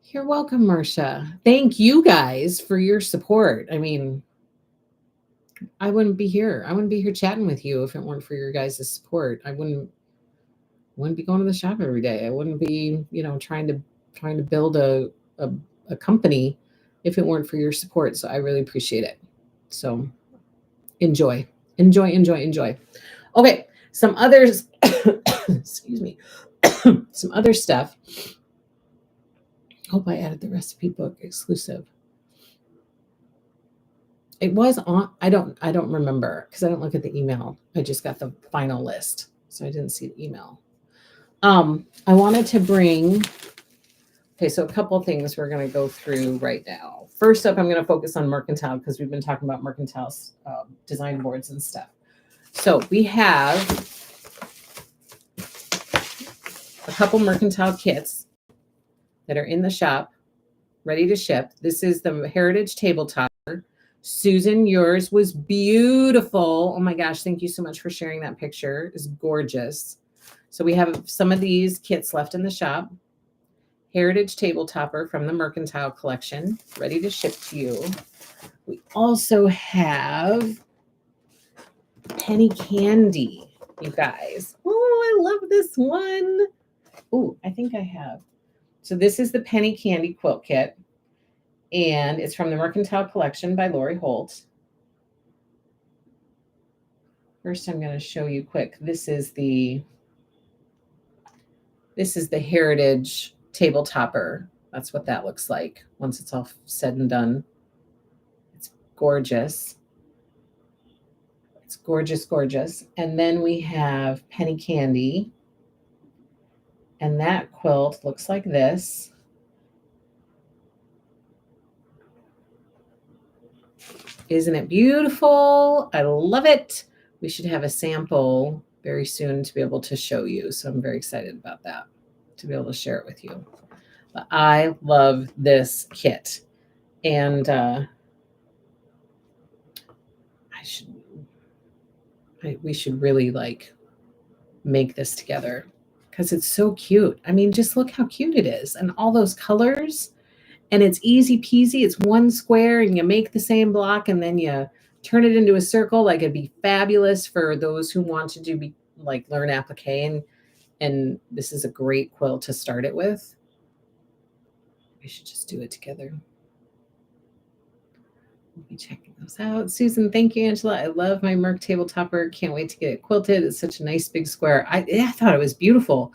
You're welcome, Marcia. Thank you guys for your support. I mean, I wouldn't be here. I wouldn't be here chatting with you if it weren't for your guys' support. I wouldn't be going to the shop every day. I wouldn't be, trying to build a company if it weren't for your support. So I really appreciate it. So enjoy. Okay, some others, excuse me, some other stuff. Hope I added the recipe book exclusive. It was on, I don't remember because I don't look at the email. I just got the final list. So I didn't see the email. I wanted to bring, okay, so a couple of things we're going to go through right now. First up, I'm going to focus on Mertile because we've been talking about Mertile's design boards and stuff. So we have a couple Mertile kits that are in the shop, ready to ship. This is the Heritage Tabletop. Susan, yours was beautiful. Oh my gosh, thank you so much for sharing that picture. It's gorgeous. So we have some of these kits left in the shop. Heritage Tabletopper from the Mertile collection, ready to ship to you. We also have Penny Candy, you guys. Oh, I love this one. Oh, I think I have. So this is the Penny Candy quilt kit, and it's from the Mertile collection by Lori Holt. First, I'm going to show you quick. This is the Heritage Tabletopper. That's what that looks like once it's all said and done. It's gorgeous. It's gorgeous, gorgeous. And then we have Penny Candy. And that quilt looks like this. Isn't it beautiful? I love it. We should have a sample very soon to be able to show you. So I'm very excited about that, to be able to share it with you. But I love this kit. And we should really like make this together because it's so cute. I mean, just look how cute it is, and all those colors, and it's easy peasy. It's one square and you make the same block and then you turn it into a circle. Like, it'd be fabulous for those who want to learn applique, and this is a great quilt to start it with. We should just do it together. We'll be checking those out. Susan, thank you, Angela. I love my Merc tabletopper. Can't wait to get it quilted. It's such a nice big square. I thought it was beautiful.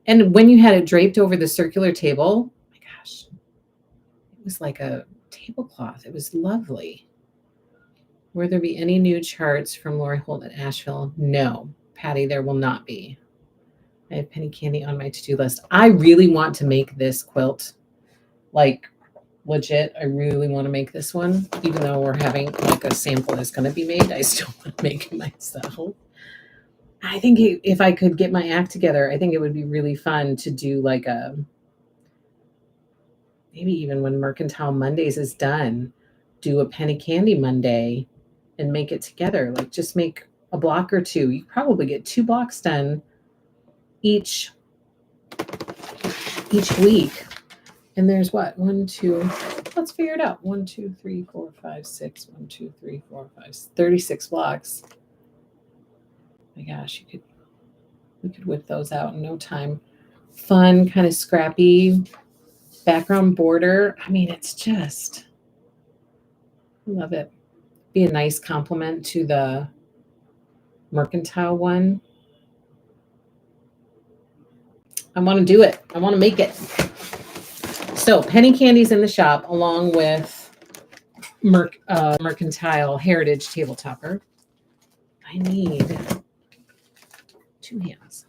And when you had it draped over the circular table, oh my gosh, it was like a tablecloth. It was lovely. Will there be any new charts from Lori Holt at Asheville? No, Patty, there will not be. I have Penny Candy on my to-do list. I really want to make this quilt, like, legit. I really want to make this one, even though we're having like a sample that's going to be made. I still want to make it myself. I think if I could get my act together, I think it would be really fun to do like maybe even when Mertile Mondays is done, do a Penny Candy Monday and make it together. Like, just make a block or two. You probably get 2 blocks done each week. And there's what? 1, 2, let's figure it out. 1, 2, 3, 4, 5, 6. 1, 2, 3, 4, 5, 36 blocks. Oh my gosh, we could whip those out in no time. Fun, kind of scrappy background border. I mean, it's just, I love it. Be a nice compliment to the Mertile one. I want to do it. I want to make it. So penny candies in the shop along with Mertile Heritage Table Topper. I need 2 hands.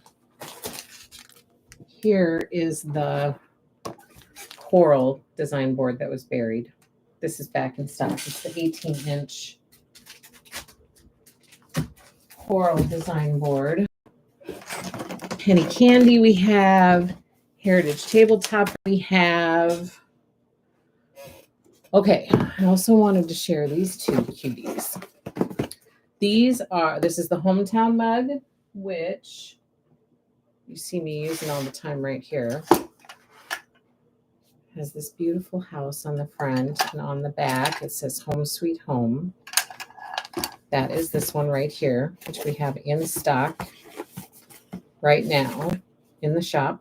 Here is the coral design board that was buried. This is back in stock. It's the 18-inch coral design board. Penny candy we have. Heritage tabletop we have. Okay, I also wanted to share these 2 cuties. This is the hometown mug, which you see me using all the time right here. Has this beautiful house on the front, and on the back it says Home Sweet Home. That is this one right here, which we have in stock right now in the shop,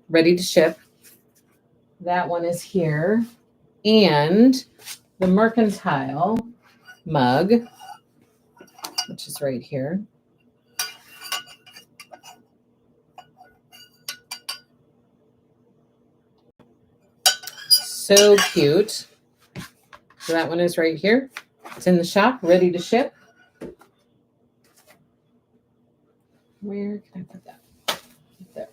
ready to ship. That one is here. And the Mertile mug, which is right here. So cute. So that one is right here. It's in the shop, ready to ship. Where can I put that? There.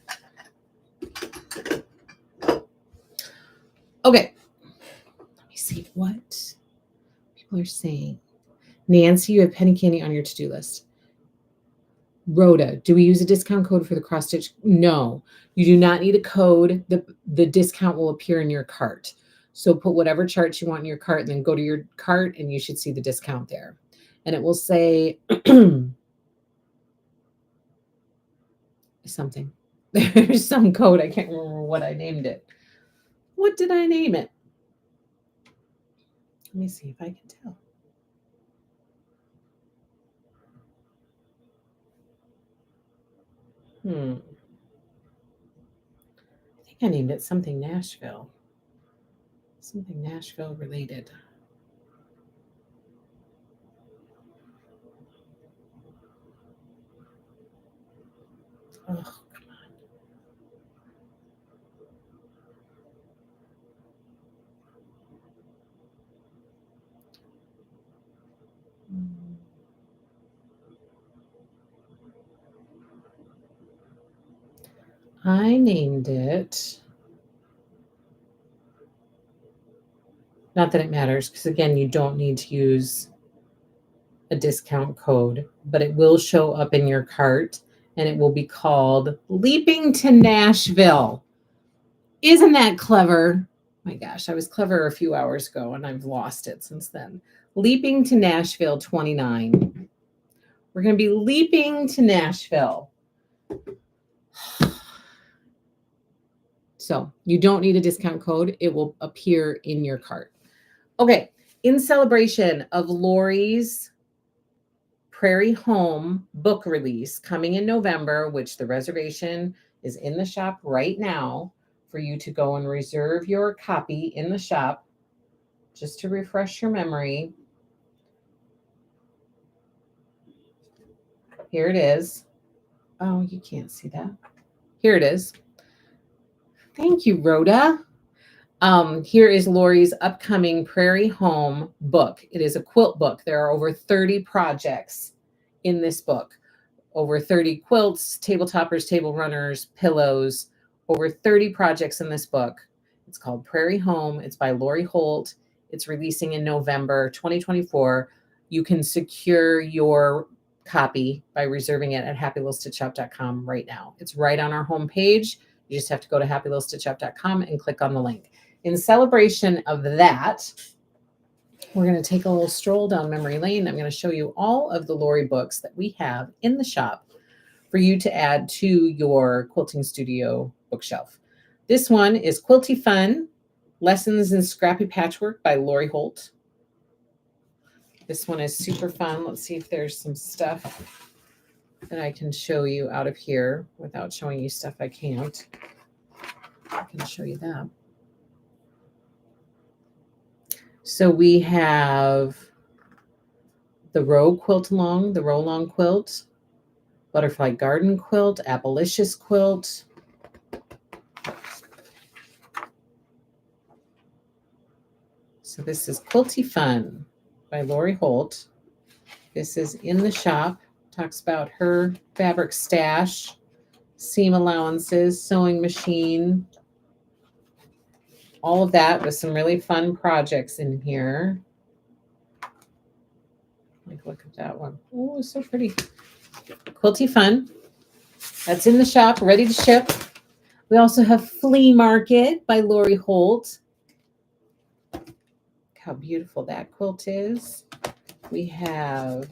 Okay. Let me see what people are saying. Nancy, you have penny candy on your to-do list. Rhoda, do we use a discount code for the cross stitch? No, you do not need a code. The discount will appear in your cart. So put whatever chart you want in your cart and then go to your cart and you should see the discount there. And it will say something. There's some code. I can't remember what I named it. What did I name it? Let me see if I can tell. I think I named it something Nashville. Something Nashville related. Oh, come on. I named it, not that it matters, because again, you don't need to use a discount code, but it will show up in your cart and it will be called Leaping to Nashville. Isn't that clever? My gosh, I was clever a few hours ago and I've lost it since then. Leaping to Nashville 29. We're going to be leaping to Nashville. So you don't need a discount code. It will appear in your cart. Okay. In celebration of Lori's Prairie Home book release coming in November, which the reservation is in the shop right now for you to go and reserve your copy in the shop. Just to refresh your memory. Here it is. Oh, you can't see that. Here it is. Thank you, Rhoda. Here is Lori's upcoming Prairie Home book. It is a quilt book. There are over 30 projects in this book. Over 30 quilts, table toppers, table runners, pillows, over 30 projects in this book. It's called Prairie Home. It's by Lori Holt. It's releasing in November 2024. You can secure your copy by reserving it at happylittlestitchup.com right now. It's right on our homepage. You just have to go to happylittlestitchup.com and click on the link. In celebration of that, we're going to take a little stroll down memory lane. I'm going to show you all of the Lori books that we have in the shop for you to add to your quilting studio bookshelf. This one is Quilty Fun, Lessons in Scrappy Patchwork by Lori Holt. This one is super fun. Let's see if there's some stuff that I can show you out of here without showing you stuff I can't. I can show you that. So we have the row quilt along, the row long quilt, butterfly garden quilt, Appalicious quilt. So this is Quilty Fun by Lori Holt. This is in the shop. Talks about her fabric stash, seam allowances, sewing machine, all of that with some really fun projects in here. Like, look at that one. Oh, it's so pretty. Quilty Fun. That's in the shop, ready to ship. We also have Flea Market by Lori Holt. Look how beautiful that quilt is. We have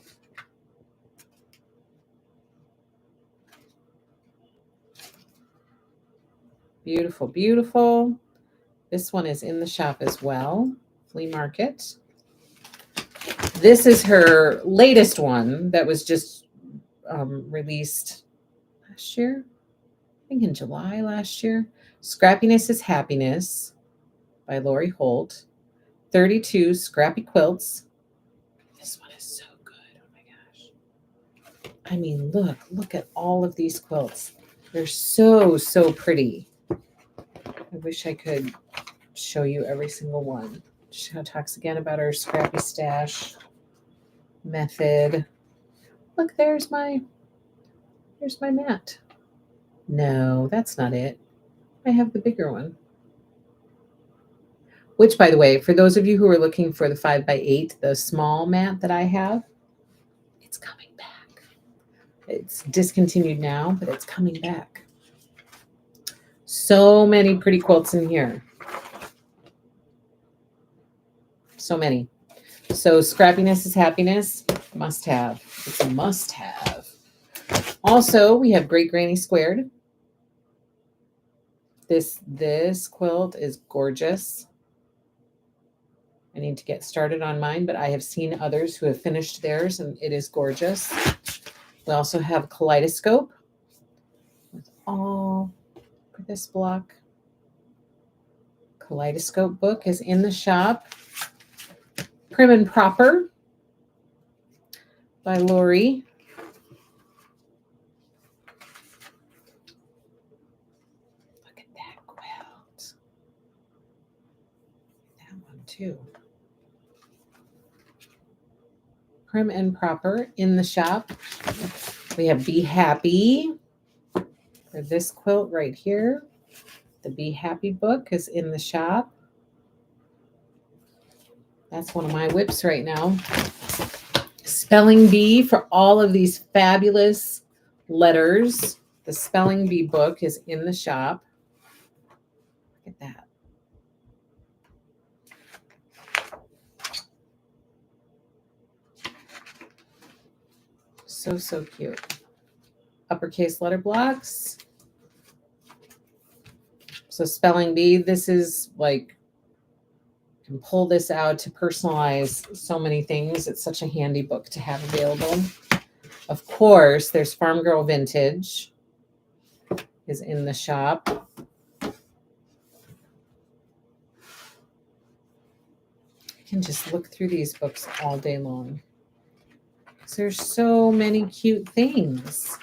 beautiful, beautiful. This one is in the shop as well. Flea Market. This is her latest one that was just released last year. I think in July last year. Scrappiness is Happiness by Lori Holt. 32 Scrappy Quilts. This one is so good. Oh my gosh. I mean, look at all of these quilts. They're so, so pretty. I wish I could show you every single one. She talks again about her scrappy stash method. Look, there's my mat. No, that's not it. I have the bigger one. Which, by the way, for those of you who are looking for the 5x8, the small mat that I have, it's coming back. It's discontinued now, but it's coming back. So many pretty quilts in here. So many. So Scrappiness is Happiness, must have. It's a must have. Also, we have Great Granny Squared. This quilt is gorgeous. I need to get started on mine, but I have seen others who have finished theirs, and it is gorgeous. We also have Kaleidoscope with all for this block. Kaleidoscope book is in the shop. Prim and Proper by Lori. Look at that quilt. That one too. Prim and Proper in the shop. We have Be Happy for this quilt right here. The Be Happy book is in the shop. That's one of my whips right now. Spelling Bee for all of these fabulous letters. The Spelling Bee book is in the shop. Look at that. So, so cute. Uppercase letter blocks. So Spelling Bee, this is like, you can pull this out to personalize so many things. It's such a handy book to have available. Of course, there's Farm Girl Vintage is in the shop. You can just look through these books all day long. There's so many cute things.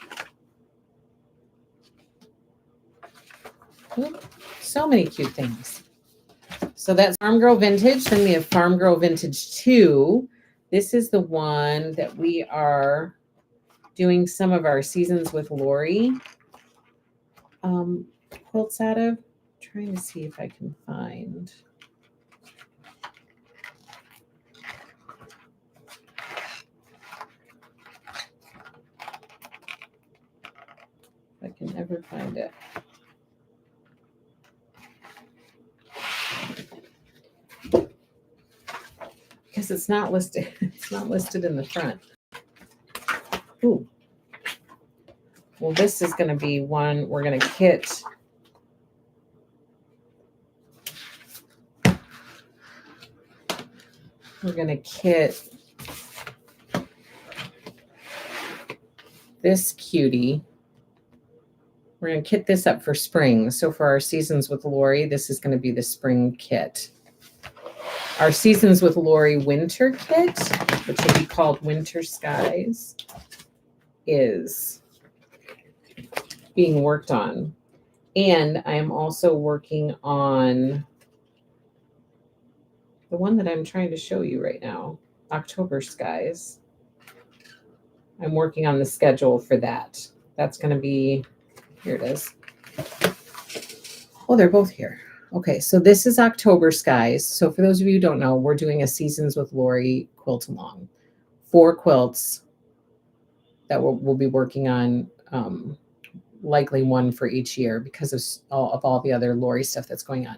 So many cute things. So that's Farm Girl Vintage. Then we have Farm Girl Vintage 2. This is the one that we are doing some of our Seasons with Lori quilts out of. I'm trying to see if I can find. If I can ever find it. Because it's not listed. It's not listed in the front. Ooh. Well, this is going to be one we're going to kit. We're going to kit this cutie. We're going to kit this up for spring. So for our Seasons with Lori, this is going to be the spring kit. Our Seasons with Lori winter kit which will be called Winter Skies, is being worked on. And I am also working on the one that I'm trying to show you right now, October Skies. I'm working on the schedule for that. That's going to be, here it is. Oh, they're both here. Okay, so this is October Skies. So for those of you who don't know, we're doing a Seasons with Lori quilt along. 4 quilts that we'll be working on, likely one for each year because of all the other Lori stuff that's going on.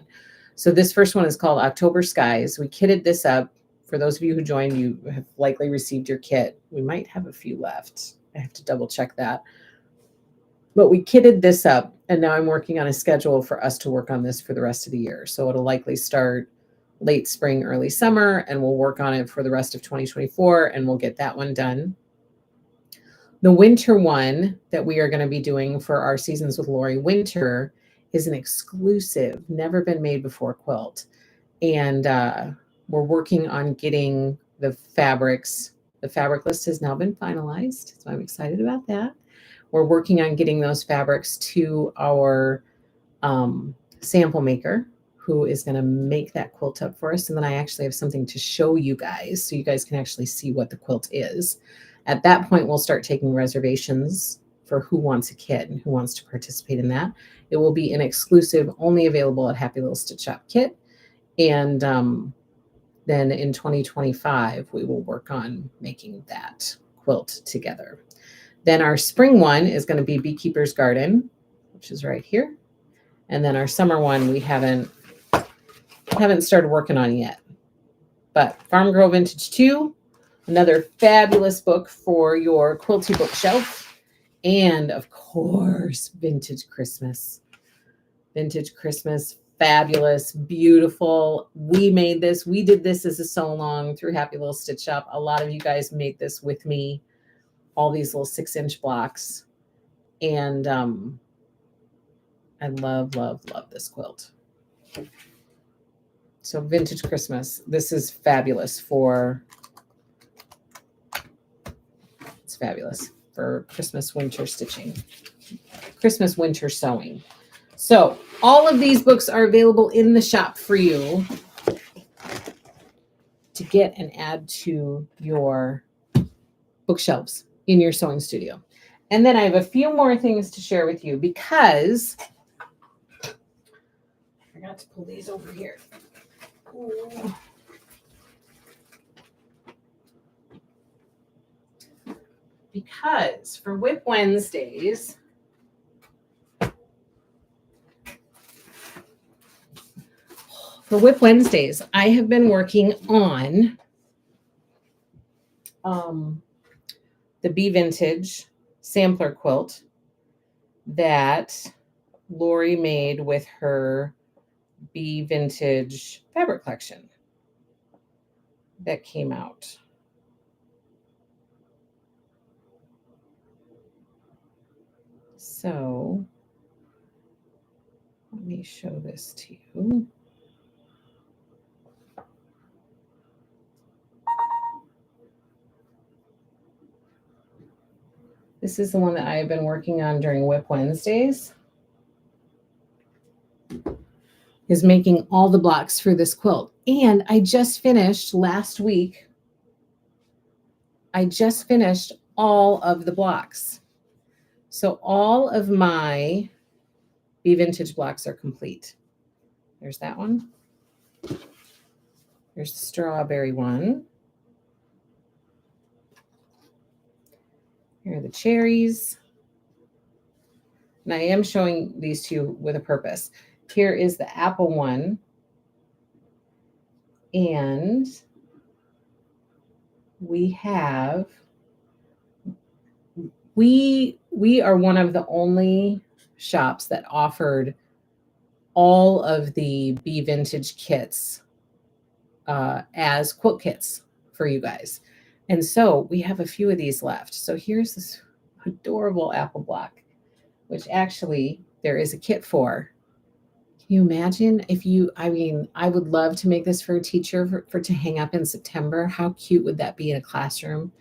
So this first one is called October Skies. We kitted this up. For those of you who joined, you have likely received your kit. We might have a few left. I have to double check that. But we kitted this up, and now I'm working on a schedule for us to work on this for the rest of the year. So it'll likely start late spring, early summer, and we'll work on it for the rest of 2024, and we'll get that one done. The winter one that we are going to be doing for our Seasons with Lori winter is an exclusive, never been made before quilt. And we're working on getting the fabrics. The fabric list has now been finalized, so I'm excited about that. We're working on getting those fabrics to our sample maker, who is going to make that quilt up for us. And then I actually have something to show you guys so you guys can actually see what the quilt is. At that point, we'll start taking reservations for who wants a kit and who wants to participate in that. It will be an exclusive, only available at Happy Little Stitch Shop kit. And then in 2025, we will work on making that quilt together. Then our spring one is going to be Beekeeper's Garden, which is right here. And then our summer one, we haven't started working on yet. But Farm Girl Vintage 2, another fabulous book for your quilty bookshelf. And of course, Vintage Christmas. Vintage Christmas, fabulous, beautiful. We made this. We did this as a sew along through Happy Little Stitch Shop. A lot of you guys made this with me. All these little 6-inch blocks. And I love, love, love this quilt. So Vintage Christmas. This is fabulous it's fabulous for Christmas winter stitching, Christmas winter sewing. So all of these books are available in the shop for you to get and add to your bookshelves in your sewing studio. And then I have a few more things to share with you because I forgot to pull these over here. Ooh. Because for Whip Wednesdays, I have been working on the Bee Vintage sampler quilt that Lori made with her Bee Vintage fabric collection that came out. So let me show this to you. This is the one that I have been working on during Whip Wednesdays. Is making all the blocks for this quilt. And I just finished last week. I just finished all of the blocks. So all of my Bee Vintage blocks are complete. There's that one. There's the strawberry one. Here are the cherries. And I am showing these to you with a purpose. Here is the apple one. And we are one of the only shops that offered all of the Bee Vintage kits as quilt kits for you guys. And so we have a few of these left. So here's this adorable apple block, which actually there is a kit for Can you imagine if you, I mean, I would love to make this for a teacher for to hang up in September. How cute would that be in a classroom?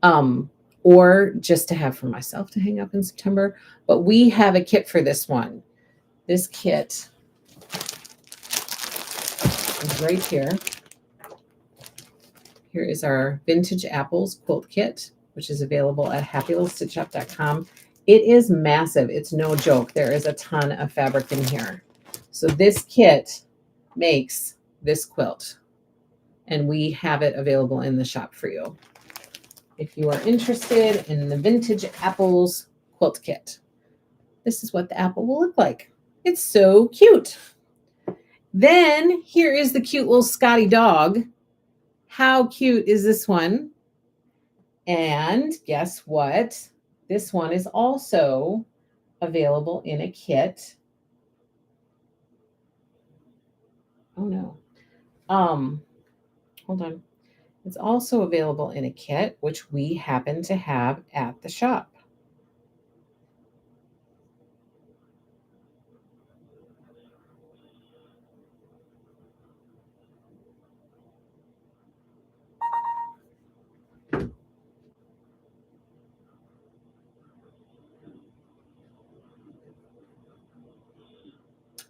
Um, or just to have for myself to hang up in September. But we have a kit for this one. This kit is right here. Here is our Vintage Apples quilt kit, which is available at happylittlestitchup.com. It is massive. It's no joke. There is a ton of fabric in here. So this kit makes this quilt, and we have it available in the shop for you. If you are interested in the Vintage Apples quilt kit, this is what the apple will look like. It's so cute. Then here is the cute little Scotty dog. How cute is this one? And guess what? This one is also available in a kit. Oh no. Hold on. It's also available in a kit, which we happen to have at the shop.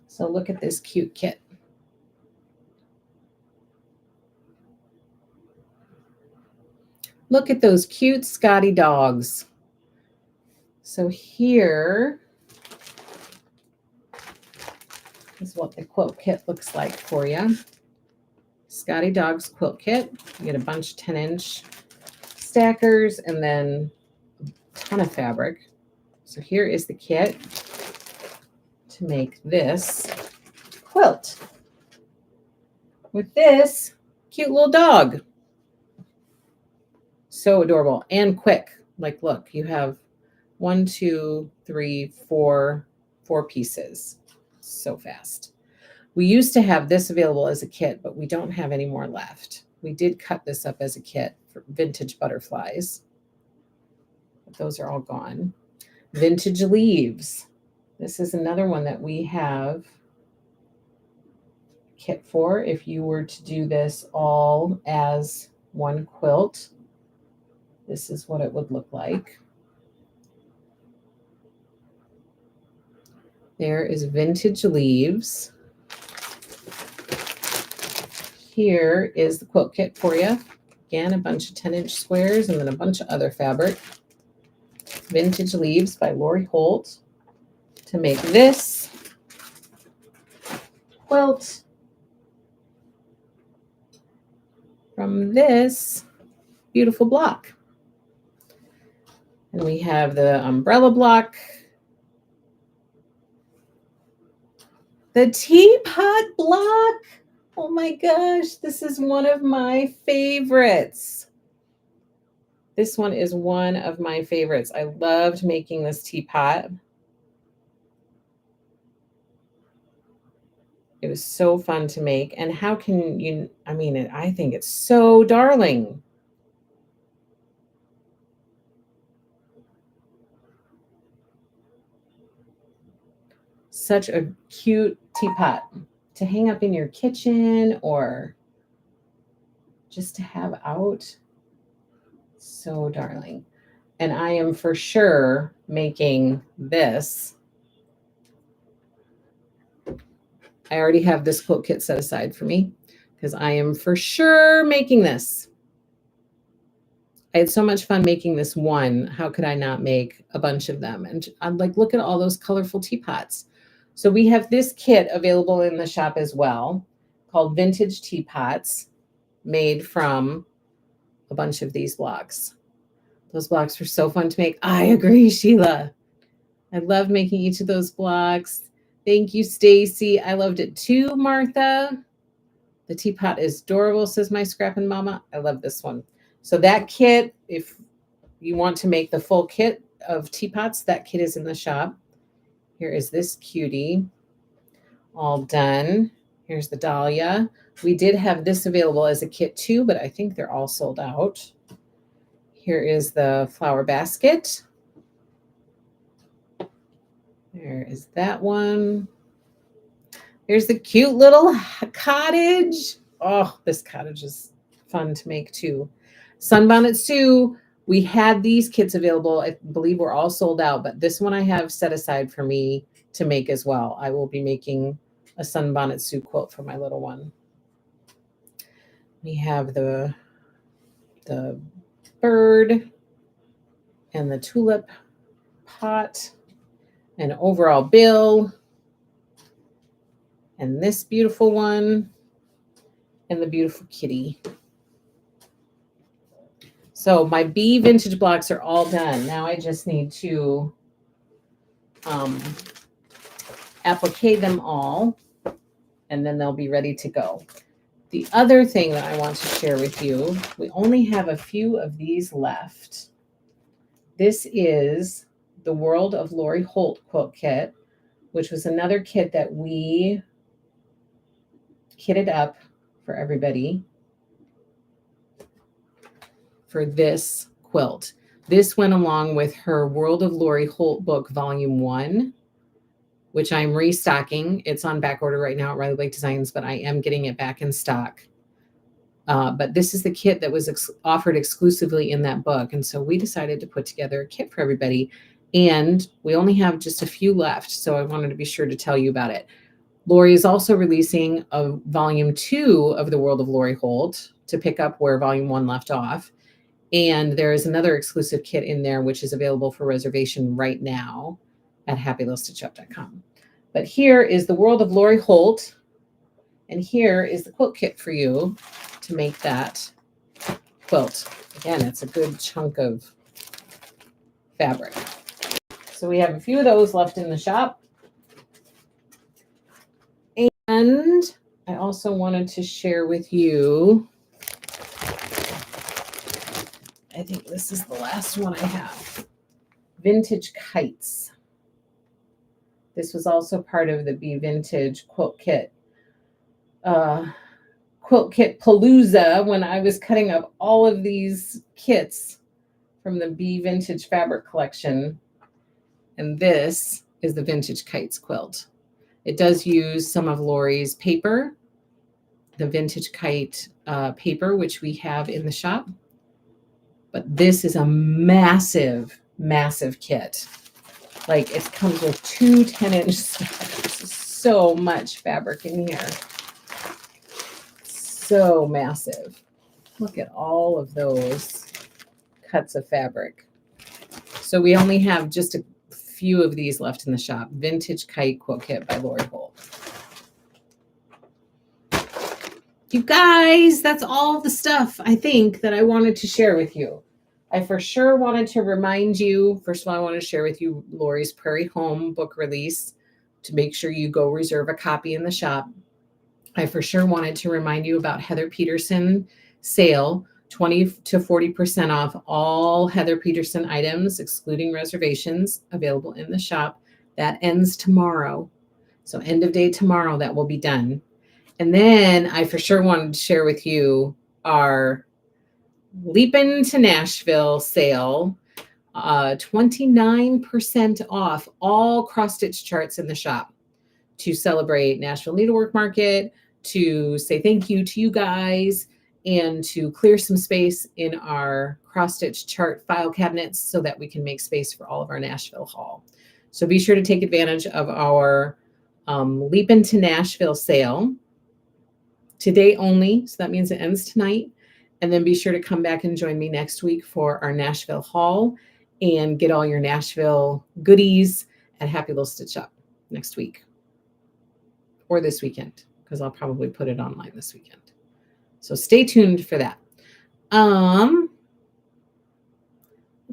So look at this cute kit. Look at those cute Scotty dogs. So here is what the quilt kit looks like for you. Scotty Dog's quilt kit. You get a bunch of 10-inch stackers and then a ton of fabric. So here is the kit to make this quilt with this cute little dog. So adorable and quick. Like, look, you have 1, 2, 3, 4 pieces. So fast. We used to have this available as a kit, but we don't have any more left. We did cut this up as a kit for vintage butterflies, but those are all gone. Vintage leaves. This is another one that we have kit for if you were to do this all as one quilt. This is what it would look like. There is vintage leaves. Here is the quilt kit for you. Again, a bunch of 10-inch squares and then a bunch of other fabric. Vintage Leaves by Lori Holt to make this quilt from this beautiful block. And we have the umbrella block, the teapot block. Oh my gosh, this is one of my favorites. This one is one of my favorites. I loved making this teapot. It was so fun to make. And how can you, I mean, I think it's so darling. Such a cute teapot to hang up in your kitchen or just to have out. So darling. And I am for sure making this. I already have this quilt kit set aside for me because I am for sure making this. I had so much fun making this one. How could I not make a bunch of them? And I'm like, look at all those colorful teapots. So we have this kit available in the shop as well called Vintage Teapots, made from a bunch of these blocks. Those blocks were so fun to make. I agree, Sheila. I loved making each of those blocks. Thank you, Stacy. I loved it too, Martha. The teapot is adorable, says my scrapping mama. I love this one. So that kit, if you want to make the full kit of teapots, that kit is in the shop. Here is this cutie, all done. Here's the dahlia. We did have this available as a kit too, but I think they're all sold out. Here is the flower basket. There is that one. Here's the cute little cottage. Oh, this cottage is fun to make too. Sunbonnet Sue. We had these kits available. I believe we're all sold out, but this one I have set aside for me to make as well. I will be making a Sunbonnet Sue quilt for my little one. We have the bird and the tulip pot, an overall bill, and this beautiful one, and the beautiful kitty. So my bee vintage blocks are all done. Now I just need to applique them all, and then they'll be ready to go. The other thing that I want to share with you, we only have a few of these left. This is the World of Lori Holt quilt kit, which was another kit that we kitted up for everybody for this quilt. This went along with her World of Lori Holt book, Volume 1, which I'm restocking. It's on back order right now at Riley Blake Designs, but I am getting it back in stock. But this is the kit that was offered exclusively in that book. And so we decided to put together a kit for everybody. And we only have just a few left. So I wanted to be sure to tell you about it. Lori is also releasing a Volume 2 of the World of Lori Holt to pick up where Volume 1 left off. And there is another exclusive kit in there, which is available for reservation right now at happylistitchup.com. But here is the World of Lori Holt. And here is the quilt kit for you to make that quilt. Again, it's a good chunk of fabric. So we have a few of those left in the shop. And I also wanted to share with you, I think this is the last one I have, vintage kites. This was also part of the Bee Vintage quilt kit. Quilt kit palooza when I was cutting up all of these kits from the Bee Vintage fabric collection. And this is the Vintage Kites quilt. It does use some of Lori's paper, the Vintage Kite paper, which we have in the shop. But this is a massive, massive kit. Like, it comes with 2 10-inch stacks. So much fabric in here. So massive. Look at all of those cuts of fabric. So we only have just a few of these left in the shop. Vintage Kite quilt kit by Lori Holt. You guys, that's all the stuff I think that I wanted to share with you. I for sure wanted to remind you, first of all, I want to share with you Lori's Prairie Home book release to make sure you go reserve a copy in the shop. I for sure wanted to remind you about Heather Peterson sale, 20 to 40% off all Heather Peterson items, excluding reservations, available in the shop. That ends tomorrow. So end of day tomorrow, that will be done. And then I for sure wanted to share with you our Leapin' to Nashville sale, 29% off all cross-stitch charts in the shop to celebrate Nashville Needlework Market, to say thank you to you guys, and to clear some space in our cross-stitch chart file cabinets so that we can make space for all of our Nashville haul. So be sure to take advantage of our Leapin' to Nashville sale. Today only, so that means it ends tonight. And then be sure to come back and join me next week for our Nashville haul and get all your Nashville goodies at Happy Little Stitch Up next week or this weekend, because I'll probably put it online this weekend. So stay tuned for that. That's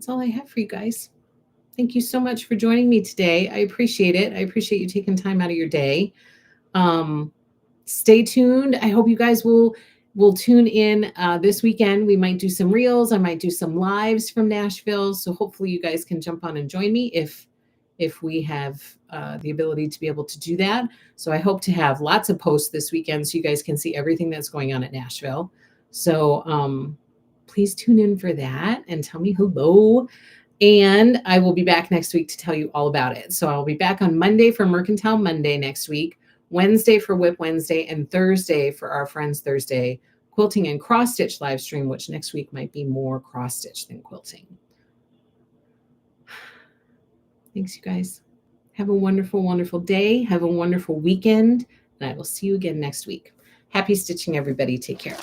all I have for you guys. Thank you so much for joining me today. I appreciate it. I appreciate you taking time out of your day. Stay tuned. I hope you guys will tune in this weekend. We might do some reels. I might do some lives from Nashville. So hopefully you guys can jump on and join me if we have the ability to be able to do that. So I hope to have lots of posts this weekend so you guys can see everything that's going on at Nashville. So please tune in for that and tell me hello. And I will be back next week to tell you all about it. So I'll be back on Monday for Mercantile Monday next week. Wednesday for Whip Wednesday, and Thursday for our Friends Thursday quilting and cross stitch live stream, which next week might be more cross stitch than quilting. Thanks, you guys. Have a wonderful, wonderful day. Have a wonderful weekend, and I will see you again next week. Happy stitching, everybody. Take care.